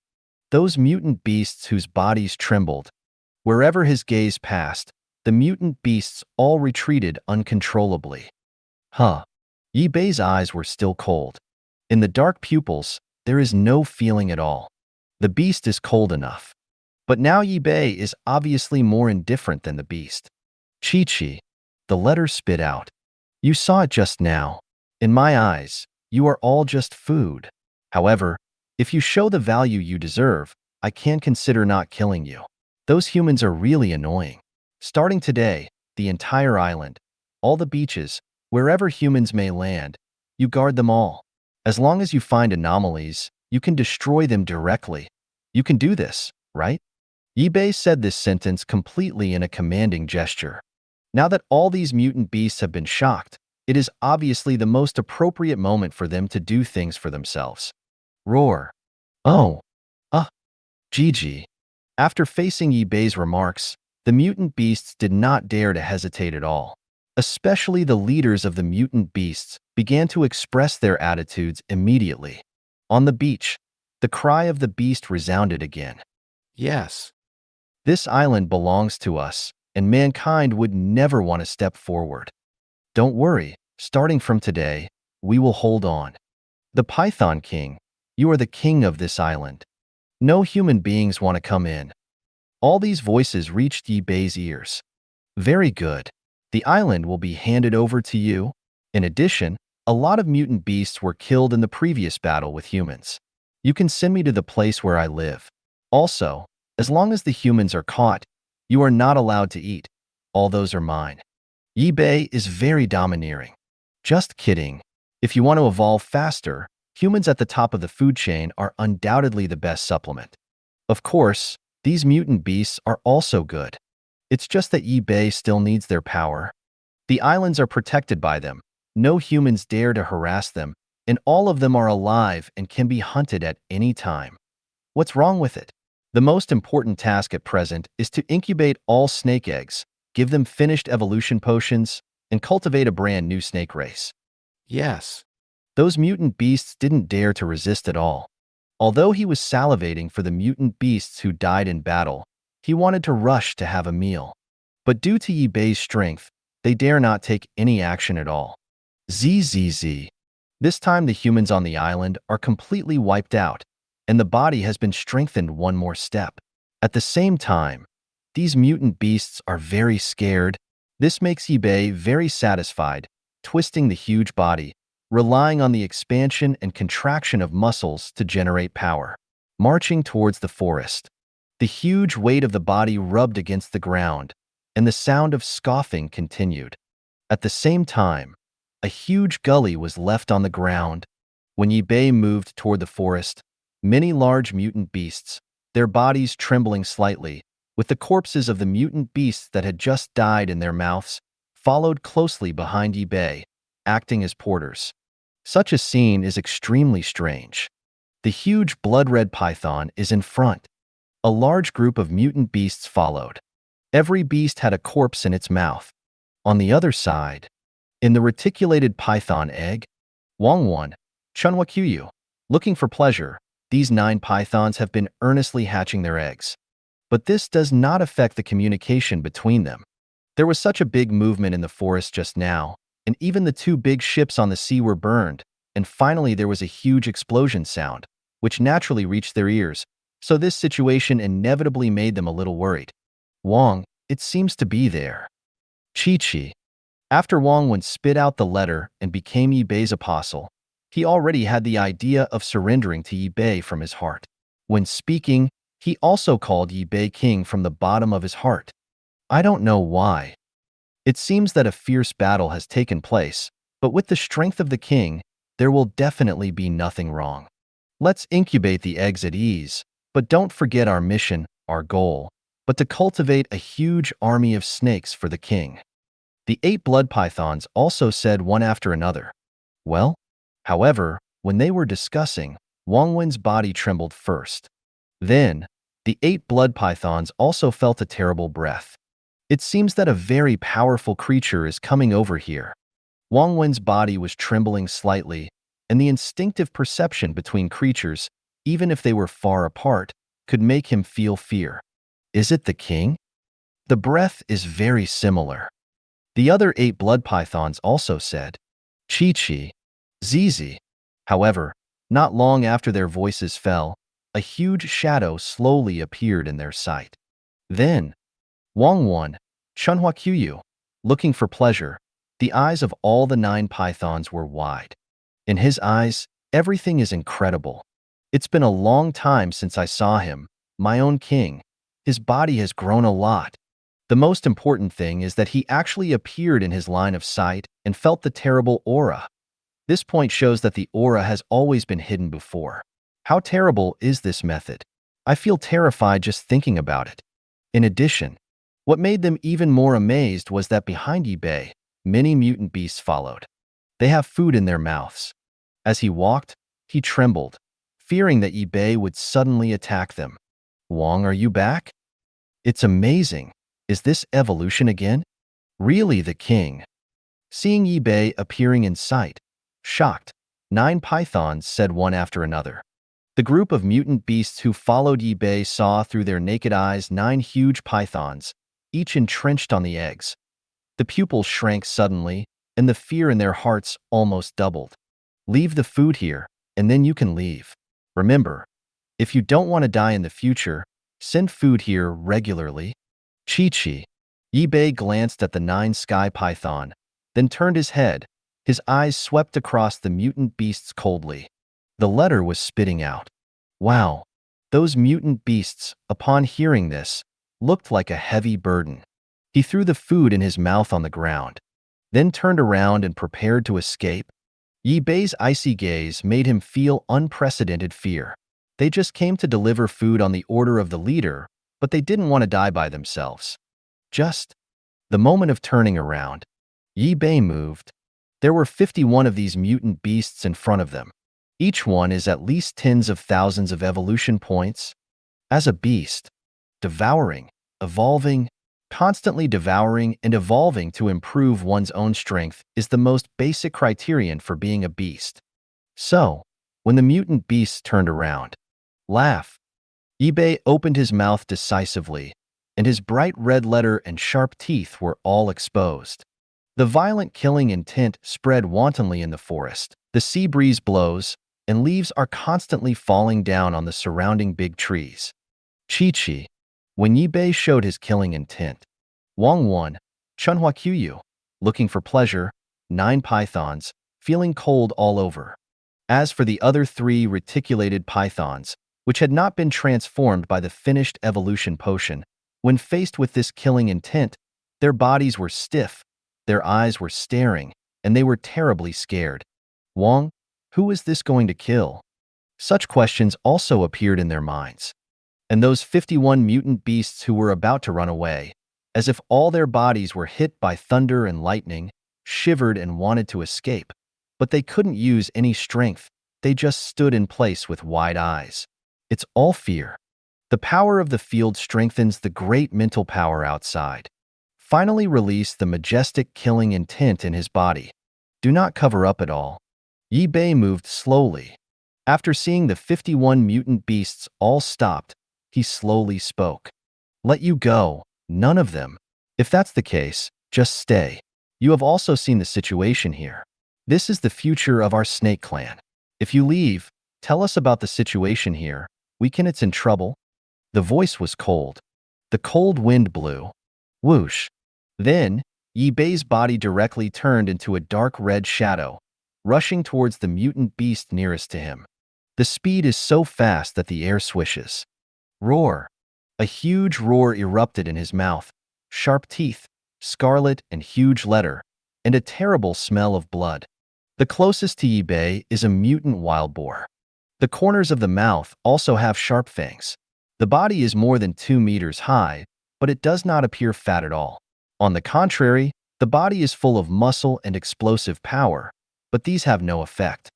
Those mutant beasts whose bodies trembled. Wherever his gaze passed, the mutant beasts all retreated uncontrollably. Huh. Yi-Bei's eyes were still cold. In the dark pupils, there is no feeling at all. The beast is cold enough. But now Yi-Bei is obviously more indifferent than the beast. Chi-Chi. The letter spit out. You saw it just now. In my eyes, you are all just food. However, if you show the value you deserve, I can consider not killing you. Those humans are really annoying. Starting today, the entire island, all the beaches, wherever humans may land, you guard them all. As long as you find anomalies, you can destroy them directly. You can do this, right? Yibei said this sentence completely in a commanding gesture. Now that all these mutant beasts have been shocked, it is obviously the most appropriate moment for them to do things for themselves. Roar. Oh. Gigi. After facing Yibei's remarks, the mutant beasts did not dare to hesitate at all. Especially the leaders of the mutant beasts began to express their attitudes immediately. On the beach, the cry of the beast resounded again. Yes. This island belongs to us, and mankind would never want to step forward. Don't worry, starting from today, we will hold on. The Python King, you are the king of this island. No human beings want to come in. All these voices reached Yibei's ears. Very good. The island will be handed over to you. In addition, a lot of mutant beasts were killed in the previous battle with humans. You can send me to the place where I live. Also, as long as the humans are caught, you are not allowed to eat. All those are mine. Yibei is very domineering. Just kidding. If you want to evolve faster, humans at the top of the food chain are undoubtedly the best supplement. Of course, these mutant beasts are also good. It's just that Yibei still needs their power. The islands are protected by them. No humans dare to harass them, and all of them are alive and can be hunted at any time. What's wrong with it? The most important task at present is to incubate all snake eggs, give them finished evolution potions, and cultivate a brand new snake race. Yes. Those mutant beasts didn't dare to resist at all. Although he was salivating for the mutant beasts who died in battle, he wanted to rush to have a meal. But due to Yibei's strength, they dare not take any action at all. ZZZ. This time the humans on the island are completely wiped out, and the body has been strengthened one more step. At the same time, these mutant beasts are very scared. This makes Yibei very satisfied, twisting the huge body, relying on the expansion and contraction of muscles to generate power. Marching towards the forest. The huge weight of the body rubbed against the ground, and the sound of scoffing continued. At the same time, a huge gully was left on the ground. When Yibei moved toward the forest, many large mutant beasts, their bodies trembling slightly, with the corpses of the mutant beasts that had just died in their mouths, followed closely behind Yibei, acting as porters. Such a scene is extremely strange. The huge blood-red python is in front. A large group of mutant beasts followed. Every beast had a corpse in its mouth. On the other side, in the reticulated python egg, Wangwon, Chunhwa, looking for pleasure, these 9 pythons have been earnestly hatching their eggs. But this does not affect the communication between them. There was such a big movement in the forest just now, and even the 2 big ships on the sea were burned, and finally there was a huge explosion sound, which naturally reached their ears, so this situation inevitably made them a little worried. Wang, it seems to be there. Chi. After Wang spit out the letter and became Yibei's apostle, he already had the idea of surrendering to Yibei from his heart. When speaking, he also called Yibei king from the bottom of his heart. I don't know why. It seems that a fierce battle has taken place, but with the strength of the king, there will definitely be nothing wrong. Let's incubate the eggs at ease, but don't forget our mission, our goal, but to cultivate a huge army of snakes for the king. The 8 blood pythons also said one after another. Well, however, when they were discussing, Wangwen's body trembled first. Then, the 8 blood pythons also felt a terrible breath. It seems that a very powerful creature is coming over here. Wangwen's body was trembling slightly, and the instinctive perception between creatures, even if they were far apart, could make him feel fear. Is it the king? The breath is very similar. The other 8 blood pythons also said, Chi, Zizi. However, not long after their voices fell, a huge shadow slowly appeared in their sight. Then, Wangwon, Chunhwa, looking for pleasure, the eyes of all the 9 pythons were wide. In his eyes, everything is incredible. It's been a long time since I saw him, my own king. His body has grown a lot. The most important thing is that he actually appeared in his line of sight and felt the terrible aura. This point shows that the aura has always been hidden before. How terrible is this method? I feel terrified just thinking about it. In addition, what made them even more amazed was that behind Yi-Bei, many mutant beasts followed. They have food in their mouths. As he walked, he trembled, fearing that Yi-Bei would suddenly attack them. Wang, are you back? It's amazing. Is this evolution again? Really, the king? Seeing Yi-Bei appearing in sight, shocked, 9 pythons said one after another. The group of mutant beasts who followed Yi-Bei saw through their naked eyes 9 huge pythons, each entrenched on the eggs. The pupils shrank suddenly, and the fear in their hearts almost doubled. Leave the food here, and then you can leave. Remember, if you don't want to die in the future, send food here regularly. Chi-Chi. Yi-Bei glanced at the 9 sky python, then turned his head. His eyes swept across the mutant beasts coldly. The letter was spitting out. Wow, those mutant beasts, upon hearing this, looked like a heavy burden. He threw the food in his mouth on the ground, then turned around and prepared to escape. Yi-Bei's icy gaze made him feel unprecedented fear. They just came to deliver food on the order of the leader, but they didn't want to die by themselves. Just the moment of turning around, Yi-Bei moved. There were 51 of these mutant beasts in front of them. Each one is at least tens of thousands of evolution points. As a beast, devouring, evolving, constantly devouring and evolving to improve one's own strength is the most basic criterion for being a beast. So, when the mutant beasts turned around, laugh. Yi-Bei opened his mouth decisively, and his bright red letter and sharp teeth were all exposed. The violent killing intent spread wantonly in the forest. The sea breeze blows, and leaves are constantly falling down on the surrounding big trees. Chi-Chi. When Yi-Bei showed his killing intent, Wang Wan, Chunhua Qiyu, looking for pleasure, 9 pythons, feeling cold all over. As for the other 3 reticulated pythons, which had not been transformed by the finished evolution potion, when faced with this killing intent, their bodies were stiff, their eyes were staring, and they were terribly scared. Wang, who is this going to kill? Such questions also appeared in their minds. And those 51 mutant beasts who were about to run away, as if all their bodies were hit by thunder and lightning, shivered and wanted to escape. But they couldn't use any strength. They just stood in place with wide eyes. It's all fear. The power of the field strengthens the great mental power outside. Finally release the majestic killing intent in his body. Do not cover up at all. Yi-Bei moved slowly. After seeing the 51 mutant beasts all stopped, he slowly spoke. Let you go, none of them. If that's the case, just stay. You have also seen the situation here. This is the future of our snake clan. If you leave, tell us about the situation here. It's in trouble. The voice was cold. The cold wind blew. Whoosh. Then, Yi-Bei's body directly turned into a dark red shadow, rushing towards the mutant beast nearest to him. The speed is so fast that the air swishes. Roar. A huge roar erupted in his mouth, sharp teeth, scarlet and huge letter, and a terrible smell of blood. The closest to Yi-Bei is a mutant wild boar. The corners of the mouth also have sharp fangs. The body is more than 2 meters high, but it does not appear fat at all. On the contrary, the body is full of muscle and explosive power, but these have no effect.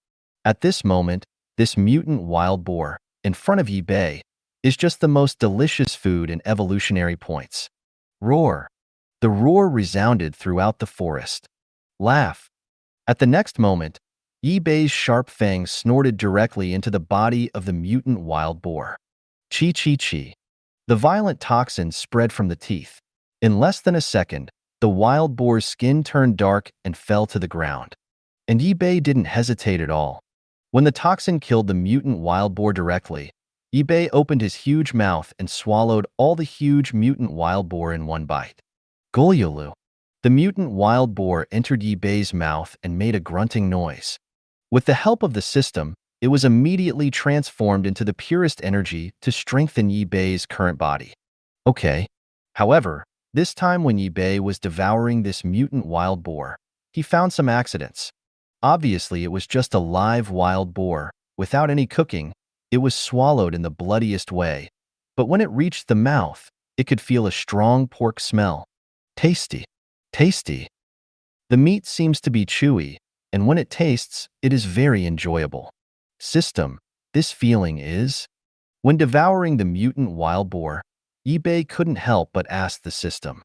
At this moment, this mutant wild boar, in front of Yi-Bei, is just the most delicious food in evolutionary points. Roar. The roar resounded throughout the forest. Laugh. At the next moment, Yi-Bei's sharp fangs snorted directly into the body of the mutant wild boar. Chi-Chi-Chi. The violent toxin spread from the teeth. In less than a second, the wild boar's skin turned dark and fell to the ground. And Yi-Bei didn't hesitate at all. When the toxin killed the mutant wild boar directly, Yi-Bei opened his huge mouth and swallowed all the huge mutant wild boar in one bite. Golyulu. The mutant wild boar entered Yi-Bei's mouth and made a grunting noise. With the help of the system, it was immediately transformed into the purest energy to strengthen Yi-Bei's current body. Okay. However, this time when Yi-Bei was devouring this mutant wild boar, he found some accidents. Obviously, it was just a live wild boar. Without any cooking, it was swallowed in the bloodiest way. But when it reached the mouth, It could feel a strong pork smell. Tasty. Tasty. The meat seems to be chewy, and when it tastes, it is very enjoyable. System. This feeling is... When devouring the mutant wild boar, eBay couldn't help but ask the system.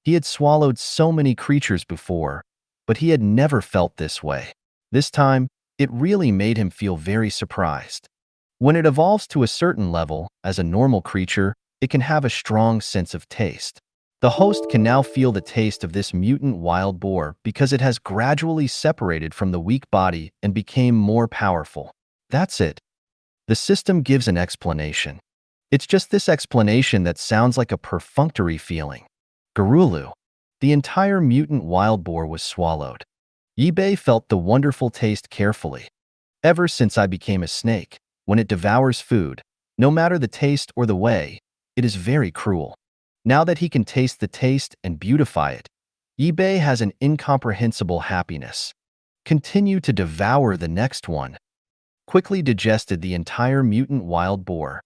He had swallowed so many creatures before, but he had never felt this way. This time, it really made him feel very surprised. When it evolves to a certain level, as a normal creature, it can have a strong sense of taste. The host can now feel the taste of this mutant wild boar because it has gradually separated from the weak body and became more powerful. That's it. The system gives an explanation. It's just this explanation that sounds like a perfunctory feeling. Garulu. The entire mutant wild boar was swallowed. eBay felt the wonderful taste carefully. Ever since I became a snake, when it devours food, no matter the taste or the way, it is very cruel. Now that he can taste the taste and beautify it, eBay has an incomprehensible happiness. Continue to devour the next one. Quickly digested the entire mutant wild boar.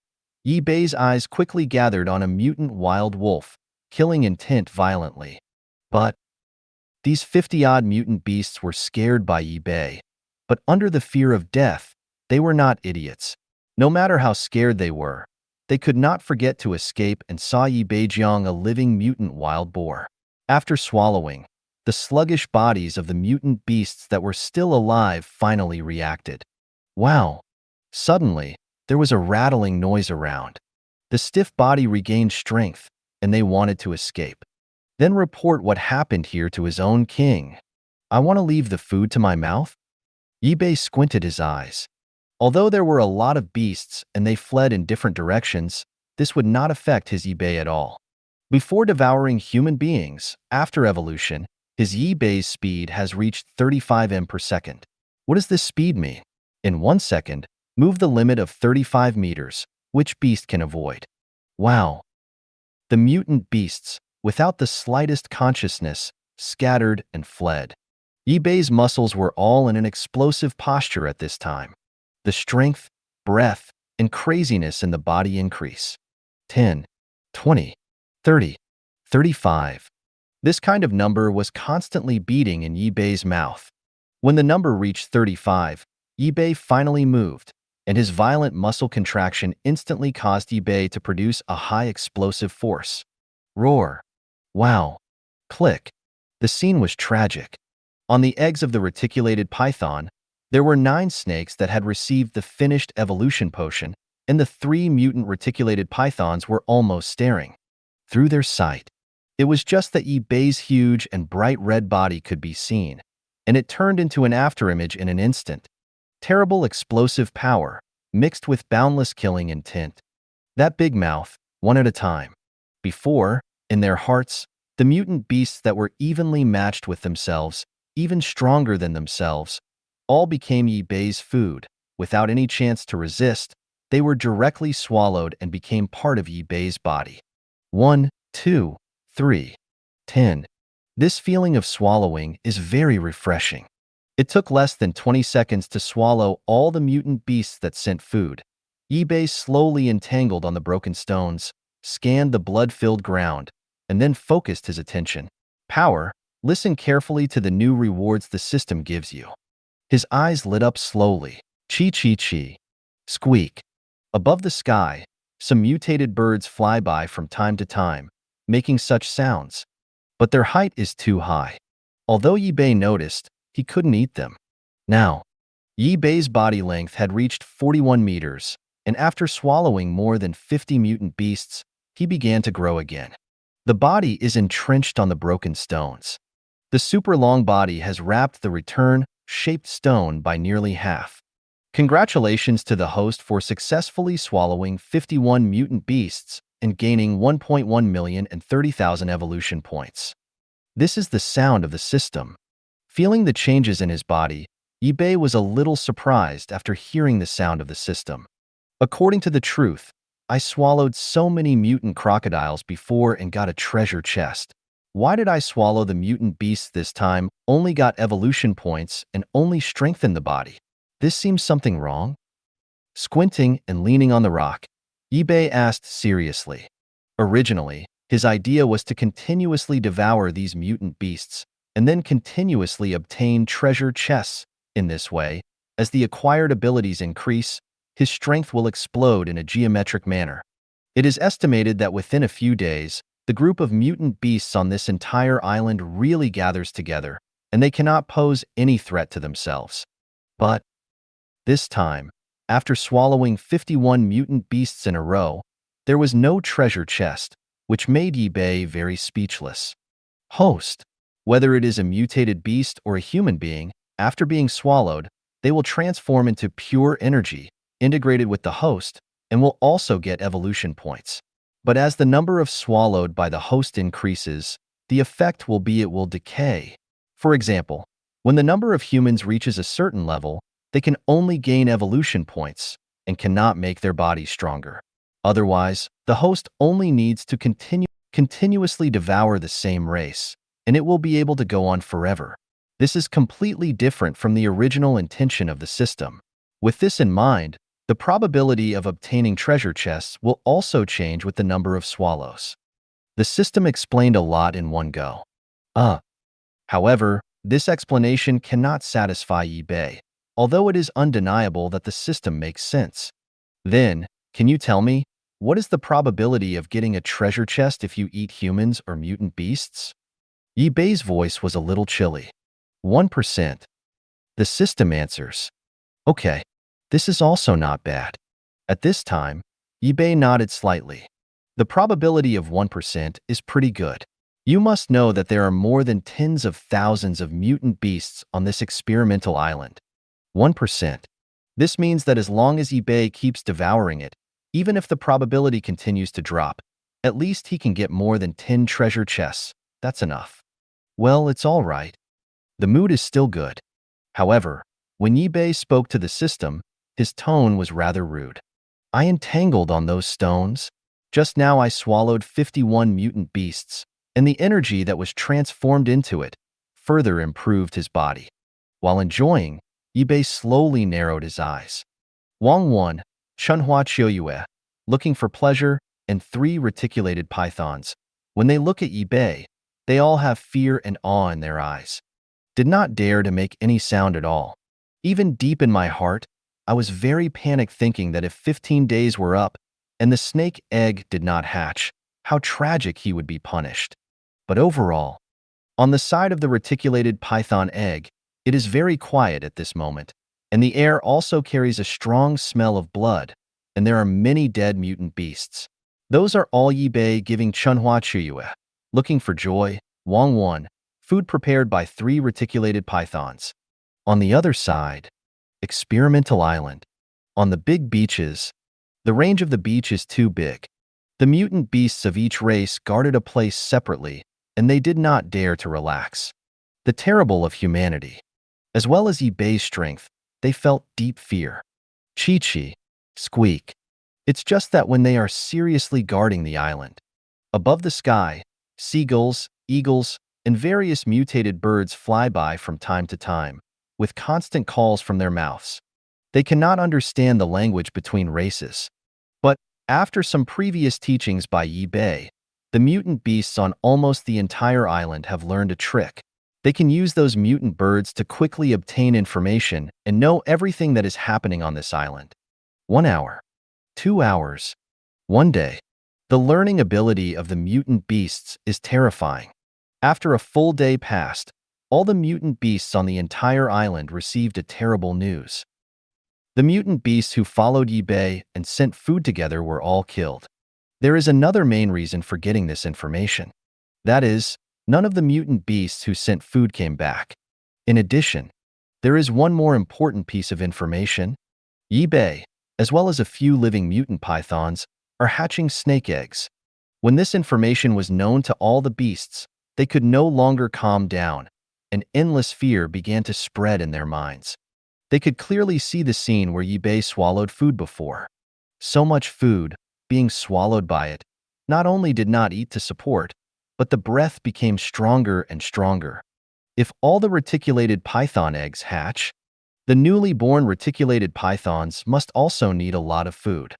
eBay's eyes quickly gathered on a mutant wild wolf, killing intent violently. But these 50-odd mutant beasts were scared by eBay, but under the fear of death, they were not idiots. No matter how scared they could not forget to escape and saw Yibeijiang, a living mutant wild boar. After swallowing, the sluggish bodies of the mutant beasts that were still alive finally reacted. Wow! Suddenly, there was a rattling noise around. The stiff body regained strength, and they wanted to escape. Then report what happened here to his own king. I want to leave the food to my mouth? eBay squinted his eyes. Although there were a lot of beasts and they fled in different directions, this would not affect his eBay at all. Before devouring human beings, after evolution, his eBay's speed has reached 35 m per second. What does this speed mean? In 1 second, move the limit of 35 meters, which beast can avoid? Wow! The mutant beasts, without the slightest consciousness, scattered and fled. eBay's muscles were all in an explosive posture at this time. The strength, breath, and craziness in the body increase. 10, 20, 30, 35. This kind of number was constantly beating in eBay's mouth. When the number reached 35, eBay finally moved, and his violent muscle contraction instantly caused eBay to produce a high explosive force. Roar. Wow. Click. The scene was tragic. On the eggs of the reticulated python, there were 9 snakes that had received the finished evolution potion, and the 3 mutant reticulated pythons were almost staring through their sight. It was just that eBay's huge and bright red body could be seen, and it turned into an afterimage in an instant. Terrible explosive power, mixed with boundless killing intent. That big mouth, one at a time. Before, in their hearts, the mutant beasts that were evenly matched with themselves, even stronger than themselves, all became eBay's food. Without any chance to resist, they were directly swallowed and became part of eBay's body. 1, 2, 3, 10. This feeling of swallowing is very refreshing. It took less than 20 seconds to swallow all the mutant beasts that sent food. eBay slowly entangled on the broken stones, scanned the blood-filled ground, and then focused his attention. Power, listen carefully to the new rewards the system gives you. His eyes lit up slowly. Chi. Squeak. Above the sky, some mutated birds fly by from time to time, making such sounds. But their height is too high. Although eBay noticed, he couldn't eat them. Now, eBay's body length had reached 41 meters, and after swallowing more than 50 mutant beasts, he began to grow again. The body is entrenched on the broken stones. The super long body has wrapped the return-shaped stone by nearly half. Congratulations to the host for successfully swallowing 51 mutant beasts and gaining 1.1 million and 30,000 evolution points. This is the sound of the system. Feeling the changes in his body, eBay was a little surprised after hearing the sound of the system. According to the truth, I swallowed so many mutant crocodiles before and got a treasure chest. Why did I swallow the mutant beasts this time, only got evolution points, and only strengthened the body? This seems something wrong. Squinting and leaning on the rock, eBay asked seriously. Originally, His idea was to continuously devour these mutant beasts and then continuously obtain treasure chests. In this way, as the acquired abilities increase, his strength will explode in a geometric manner. It is estimated that within a few days, the group of mutant beasts on this entire island really gathers together, and they cannot pose any threat to themselves. But this time, after swallowing 51 mutant beasts in a row, there was no treasure chest, which made Yi-Bei very speechless. Host. Whether it is a mutated beast or a human being, after being swallowed, they will transform into pure energy, integrated with the host, and will also get evolution points. But as the number of swallowed by the host increases, the effect will be it will decay. For example, when the number of humans reaches a certain level, they can only gain evolution points and cannot make their bodies stronger. Otherwise, the host only needs to continuously devour the same race, and it will be able to go on forever. This is completely different from the original intention of the system. With this in mind, the probability of obtaining treasure chests will also change with the number of swallows. The system explained a lot in one go. However, this explanation cannot satisfy Yi-Bei, although it is undeniable that the system makes sense. Then, can you tell me, what is the probability of getting a treasure chest if you eat humans or mutant beasts? Yi-Bei's voice was a little chilly. 1%. The system answers. Okay, this is also not bad. At this time, Yi-Bei nodded slightly. The probability of 1% is pretty good. You must know that there are more than tens of thousands of mutant beasts on this experimental island. 1%. This means that as long as Yi-Bei keeps devouring it, even if the probability continues to drop, at least he can get more than 10 treasure chests. That's enough. Well, it's all right. The mood is still good. However, when Yi-Bei spoke to the system, his tone was rather rude. I entangled on those stones. Just now I swallowed 51 mutant beasts, and the energy that was transformed into it further improved his body. While enjoying, Yi-Bei slowly narrowed his eyes. Wang Wan, Manhwa Ch, looking for pleasure, and 3 reticulated pythons. When they look at Yi-Bei, they all have fear and awe in their eyes. Did not dare to make any sound at all. Even deep in my heart, I was very panicked thinking that if 15 days were up and the snake egg did not hatch, how tragic he would be punished. But overall, on the side of the reticulated python egg, it is very quiet at this moment, and the air also carries a strong smell of blood, and there are many dead mutant beasts. Those are all Yi-Bei giving Manhwa Ch, looking for joy, Wang Wan, food prepared by 3 reticulated pythons. On the other side, experimental island. On the big beaches, the range of the beach is too big. The mutant beasts of each race guarded a place separately, and they did not dare to relax. The terrible of humanity. As well as Yi-Bei's strength, they felt deep fear. Chi-Chi, squeak. It's just that when they are seriously guarding the island. Above the sky, seagulls, eagles, and various mutated birds fly by from time to time, with constant calls from their mouths. They cannot understand the language between races. But, after some previous teachings by Yi-Bei, the mutant beasts on almost the entire island have learned a trick. They can use those mutant birds to quickly obtain information and know everything that is happening on this island. 1 hour. 2 hours. 1 day. The learning ability of the mutant beasts is terrifying. After a full day passed, all the mutant beasts on the entire island received a terrible news. The mutant beasts who followed Yi-Bei and sent food together were all killed. There is another main reason for getting this information. That is, none of the mutant beasts who sent food came back. In addition, there is one more important piece of information. Yi-Bei, as well as a few living mutant pythons, are hatching snake eggs. When this information was known to all the beasts, they could no longer calm down, and endless fear began to spread in their minds. They could clearly see the scene where Yi-Bei swallowed food before. So much food, being swallowed by it, not only did not eat to support, but the breath became stronger and stronger. If all the reticulated python eggs hatch, the newly born reticulated pythons must also need a lot of food.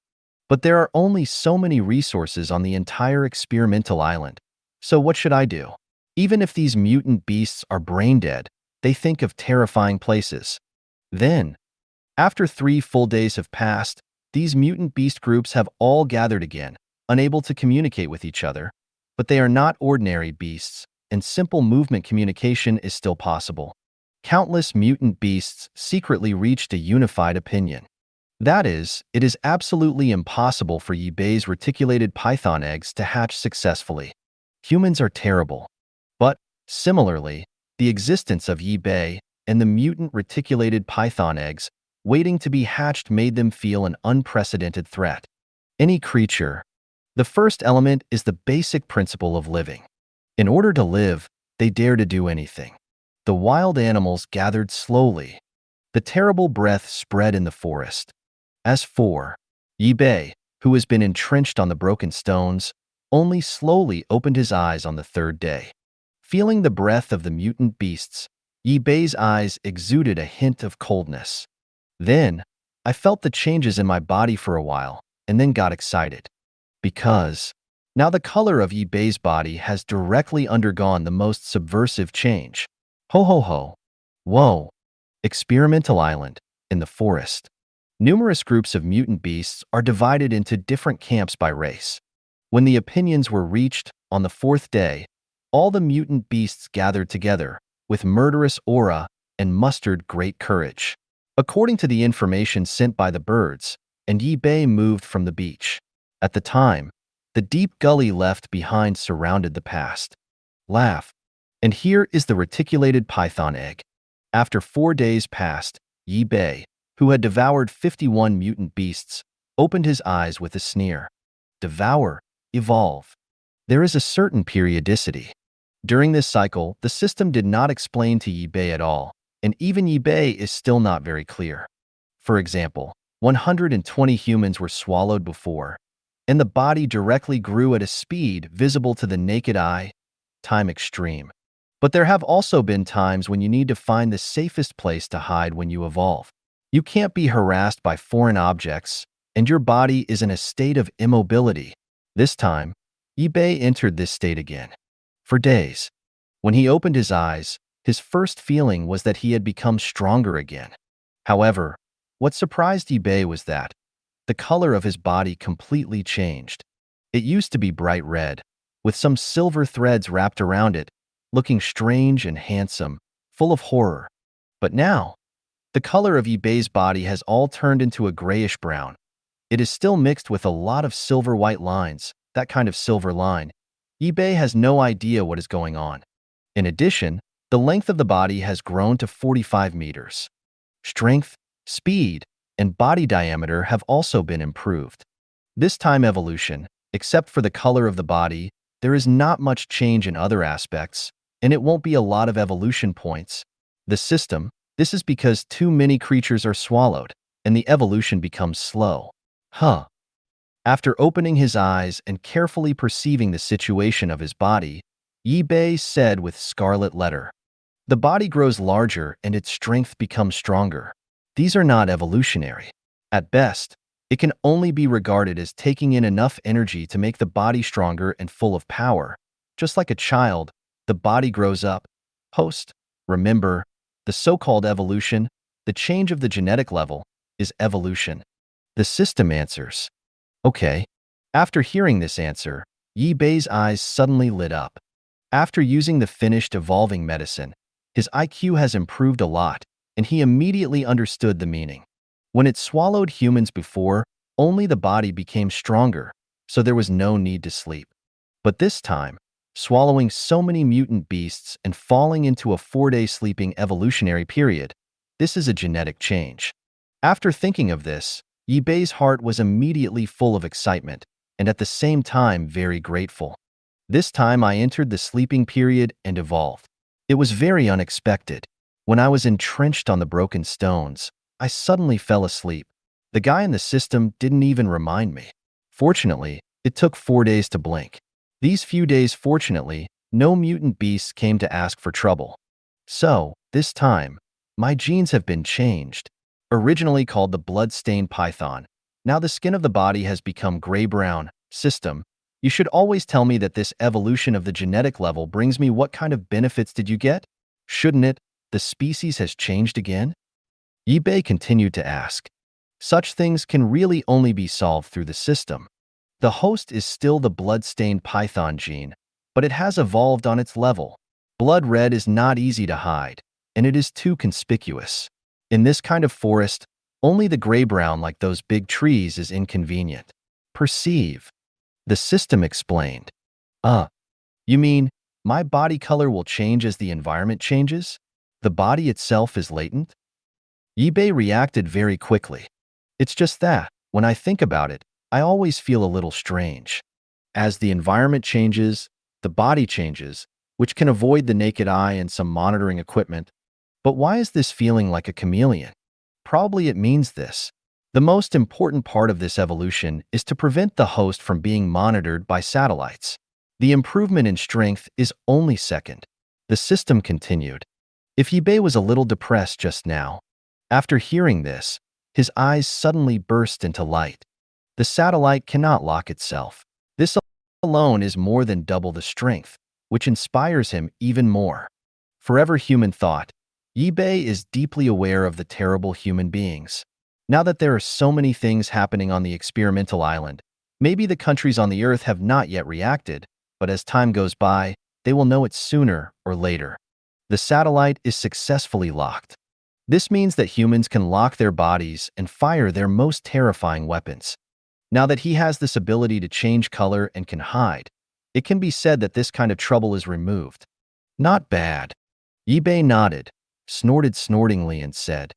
But there are only so many resources on the entire experimental island. So what should I do? Even if these mutant beasts are brain dead, they think of terrifying places. Then, after 3 full days have passed, these mutant beast groups have all gathered again, unable to communicate with each other. But they are not ordinary beasts, and simple movement communication is still possible. Countless mutant beasts secretly reached a unified opinion. That is, it is absolutely impossible for Yibei's reticulated python eggs to hatch successfully. Humans are terrible. But, similarly, the existence of Yibei and the mutant reticulated python eggs waiting to be hatched made them feel an unprecedented threat. Any creature. The first element is the basic principle of living. In order to live, they dare to do anything. The wild animals gathered slowly. The terrible breath spread in the forest. As for Yibei, who has been entrenched on the broken stones, only slowly opened his eyes on the 3rd day. Feeling the breath of the mutant beasts, Yibei's eyes exuded a hint of coldness. Then, I felt the changes in my body for a while, and then got excited. Because now the color of Yibei's body has directly undergone the most subversive change. Ho ho ho. Whoa. Experimental island, in the forest. Numerous groups of mutant beasts are divided into different camps by race. When the opinions were reached, on the 4th day, all the mutant beasts gathered together, with murderous aura, and mustered great courage. According to the information sent by the birds, and Yibei moved from the beach. At the time, the deep gully left behind surrounded the past. Laugh. And here is the reticulated python egg. After 4 days passed, Yibei, who had devoured 51 mutant beasts, opened his eyes with a sneer. Devour, evolve. There is a certain periodicity. During this cycle, the system did not explain to Yibei at all, and even Yibei is still not very clear. For example, 120 humans were swallowed before, and the body directly grew at a speed visible to the naked eye. Time extreme. But there have also been times when you need to find the safest place to hide when you evolve. You can't be harassed by foreign objects, and your body is in a state of immobility. This time, Yibei entered this state again. For days. When he opened his eyes, his first feeling was that he had become stronger again. However, what surprised Yibei was that the color of his body completely changed. It used to be bright red, with some silver threads wrapped around it, looking strange and handsome, full of horror. But now, the color of Yibei's body has all turned into a grayish-brown. It is still mixed with a lot of silver-white lines, that kind of silver line. Yibei has no idea what is going on. In addition, the length of the body has grown to 45 meters. Strength, speed, and body diameter have also been improved. This time evolution, except for the color of the body, there is not much change in other aspects, and it won't be a lot of evolution points. The system, this is because too many creatures are swallowed, and the evolution becomes slow. After opening his eyes and carefully perceiving the situation of his body, Yibei said with scarlet letter, "The body grows larger and its strength becomes stronger. These are not evolutionary. At best, it can only be regarded as taking in enough energy to make the body stronger and full of power. Just like a child, the body grows up. Remember, the so-called evolution, the change of the genetic level, is evolution." The system answers. Okay. After hearing this answer, Yibei's eyes suddenly lit up. After using the finished evolving medicine, his IQ has improved a lot, and he immediately understood the meaning. When it swallowed humans before, only the body became stronger, so there was no need to sleep. But this time, swallowing so many mutant beasts and falling into a 4-day sleeping evolutionary period, this is a genetic change. After thinking of this, Yibei's heart was immediately full of excitement, and at the same time very grateful. This time I entered the sleeping period and evolved. It was very unexpected. When I was entrenched on the broken stones, I suddenly fell asleep. The guy in the system didn't even remind me. Fortunately, it took 4 days to blink. These few days, fortunately, no mutant beasts came to ask for trouble. So, this time, my genes have been changed. Originally called the blood-stained python, Now the skin of the body has become gray-brown. System, you should always tell me that this evolution of the genetic level brings me what kind of benefits did you get? Shouldn't it? The species has changed again? Yibei continued to ask. Such things can really only be solved through the system. The host is still the blood-stained python gene, but it has evolved on its level. Blood red is not easy to hide, and it is too conspicuous. In this kind of forest, only the gray-brown like those big trees is inconvenient. Perceive. The system explained. You mean, my body color will change as the environment changes? The body itself is latent? Yibei reacted very quickly. It's just that, when I think about it, I always feel a little strange. As the environment changes, the body changes, which can avoid the naked eye and some monitoring equipment. But why is this feeling like a chameleon? Probably it means this. The most important part of this evolution is to prevent the host from being monitored by satellites. The improvement in strength is only second. The system continued. If Yibei was a little depressed just now, after hearing this, his eyes suddenly burst into light. The satellite cannot lock itself. This alone is more than double the strength, which inspires him even more. Forever human thought, Yibei is deeply aware of the terrible human beings. Now that there are so many things happening on the experimental island, maybe the countries on the Earth have not yet reacted, but as time goes by, they will know it sooner or later. The satellite is successfully locked. This means that humans can lock their bodies and fire their most terrifying weapons. Now that he has this ability to change color and can hide, it can be said that this kind of trouble is removed. Not bad. Yibei nodded, snorted snortingly and said,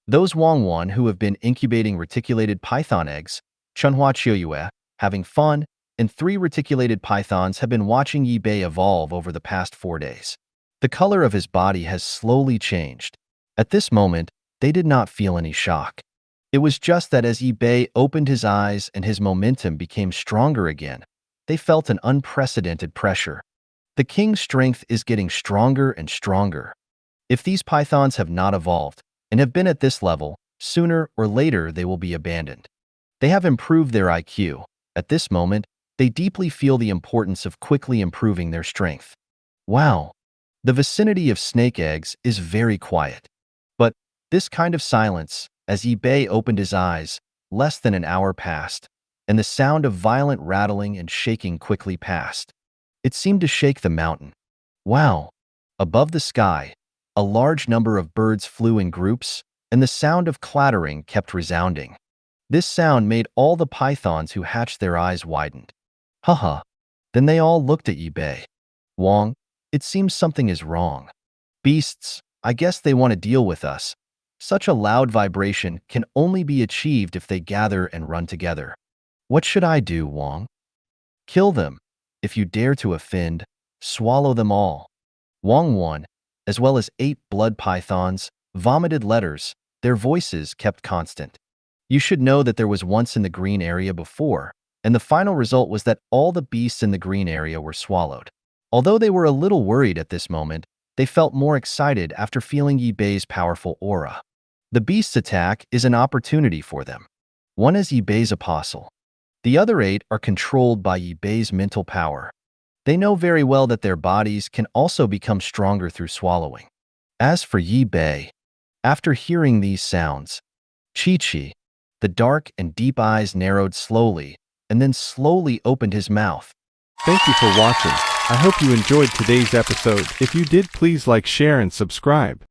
those Wangwan who have been incubating reticulated python eggs, Chunhua Chiuyue, having fun, and 3 reticulated pythons have been watching Yibei evolve over the past 4 days. The color of his body has slowly changed. At this moment, they did not feel any shock. It was just that as Yibei opened his eyes and his momentum became stronger again, they felt an unprecedented pressure. The king's strength is getting stronger and stronger. If these pythons have not evolved and have been at this level, sooner or later they will be abandoned. They have improved their IQ. At this moment, they deeply feel the importance of quickly improving their strength. Wow! The vicinity of snake eggs is very quiet. But this kind of silence, as Yibei opened his eyes, less than an hour passed, and the sound of violent rattling and shaking quickly passed. It seemed to shake the mountain. Wow! Above the sky, a large number of birds flew in groups, and the sound of clattering kept resounding. This sound made all the pythons who hatched their eyes widened. Haha. Then they all looked at Yibei. Wang, it seems something is wrong. Beasts, I guess they want to deal with us. Such a loud vibration can only be achieved if they gather and run together. What should I do, Wang? Kill them. If you dare to offend, swallow them all. Wang won, as well as 8 blood pythons, vomited letters. Their voices kept constant. You should know that there was once in the green area before, and the final result was that all the beasts in the green area were swallowed. Although they were a little worried at this moment, they felt more excited after feeling Yibei's powerful aura. The beast's attack is an opportunity for them. One is Yibei's apostle. The other 8 are controlled by Yibei's mental power. They know very well that their bodies can also become stronger through swallowing. As for Yibei, after hearing these sounds, Chi-Chi, the dark and deep eyes narrowed slowly and then slowly opened his mouth. Thank you for watching. I hope you enjoyed today's episode. If you did, please like, share, and subscribe.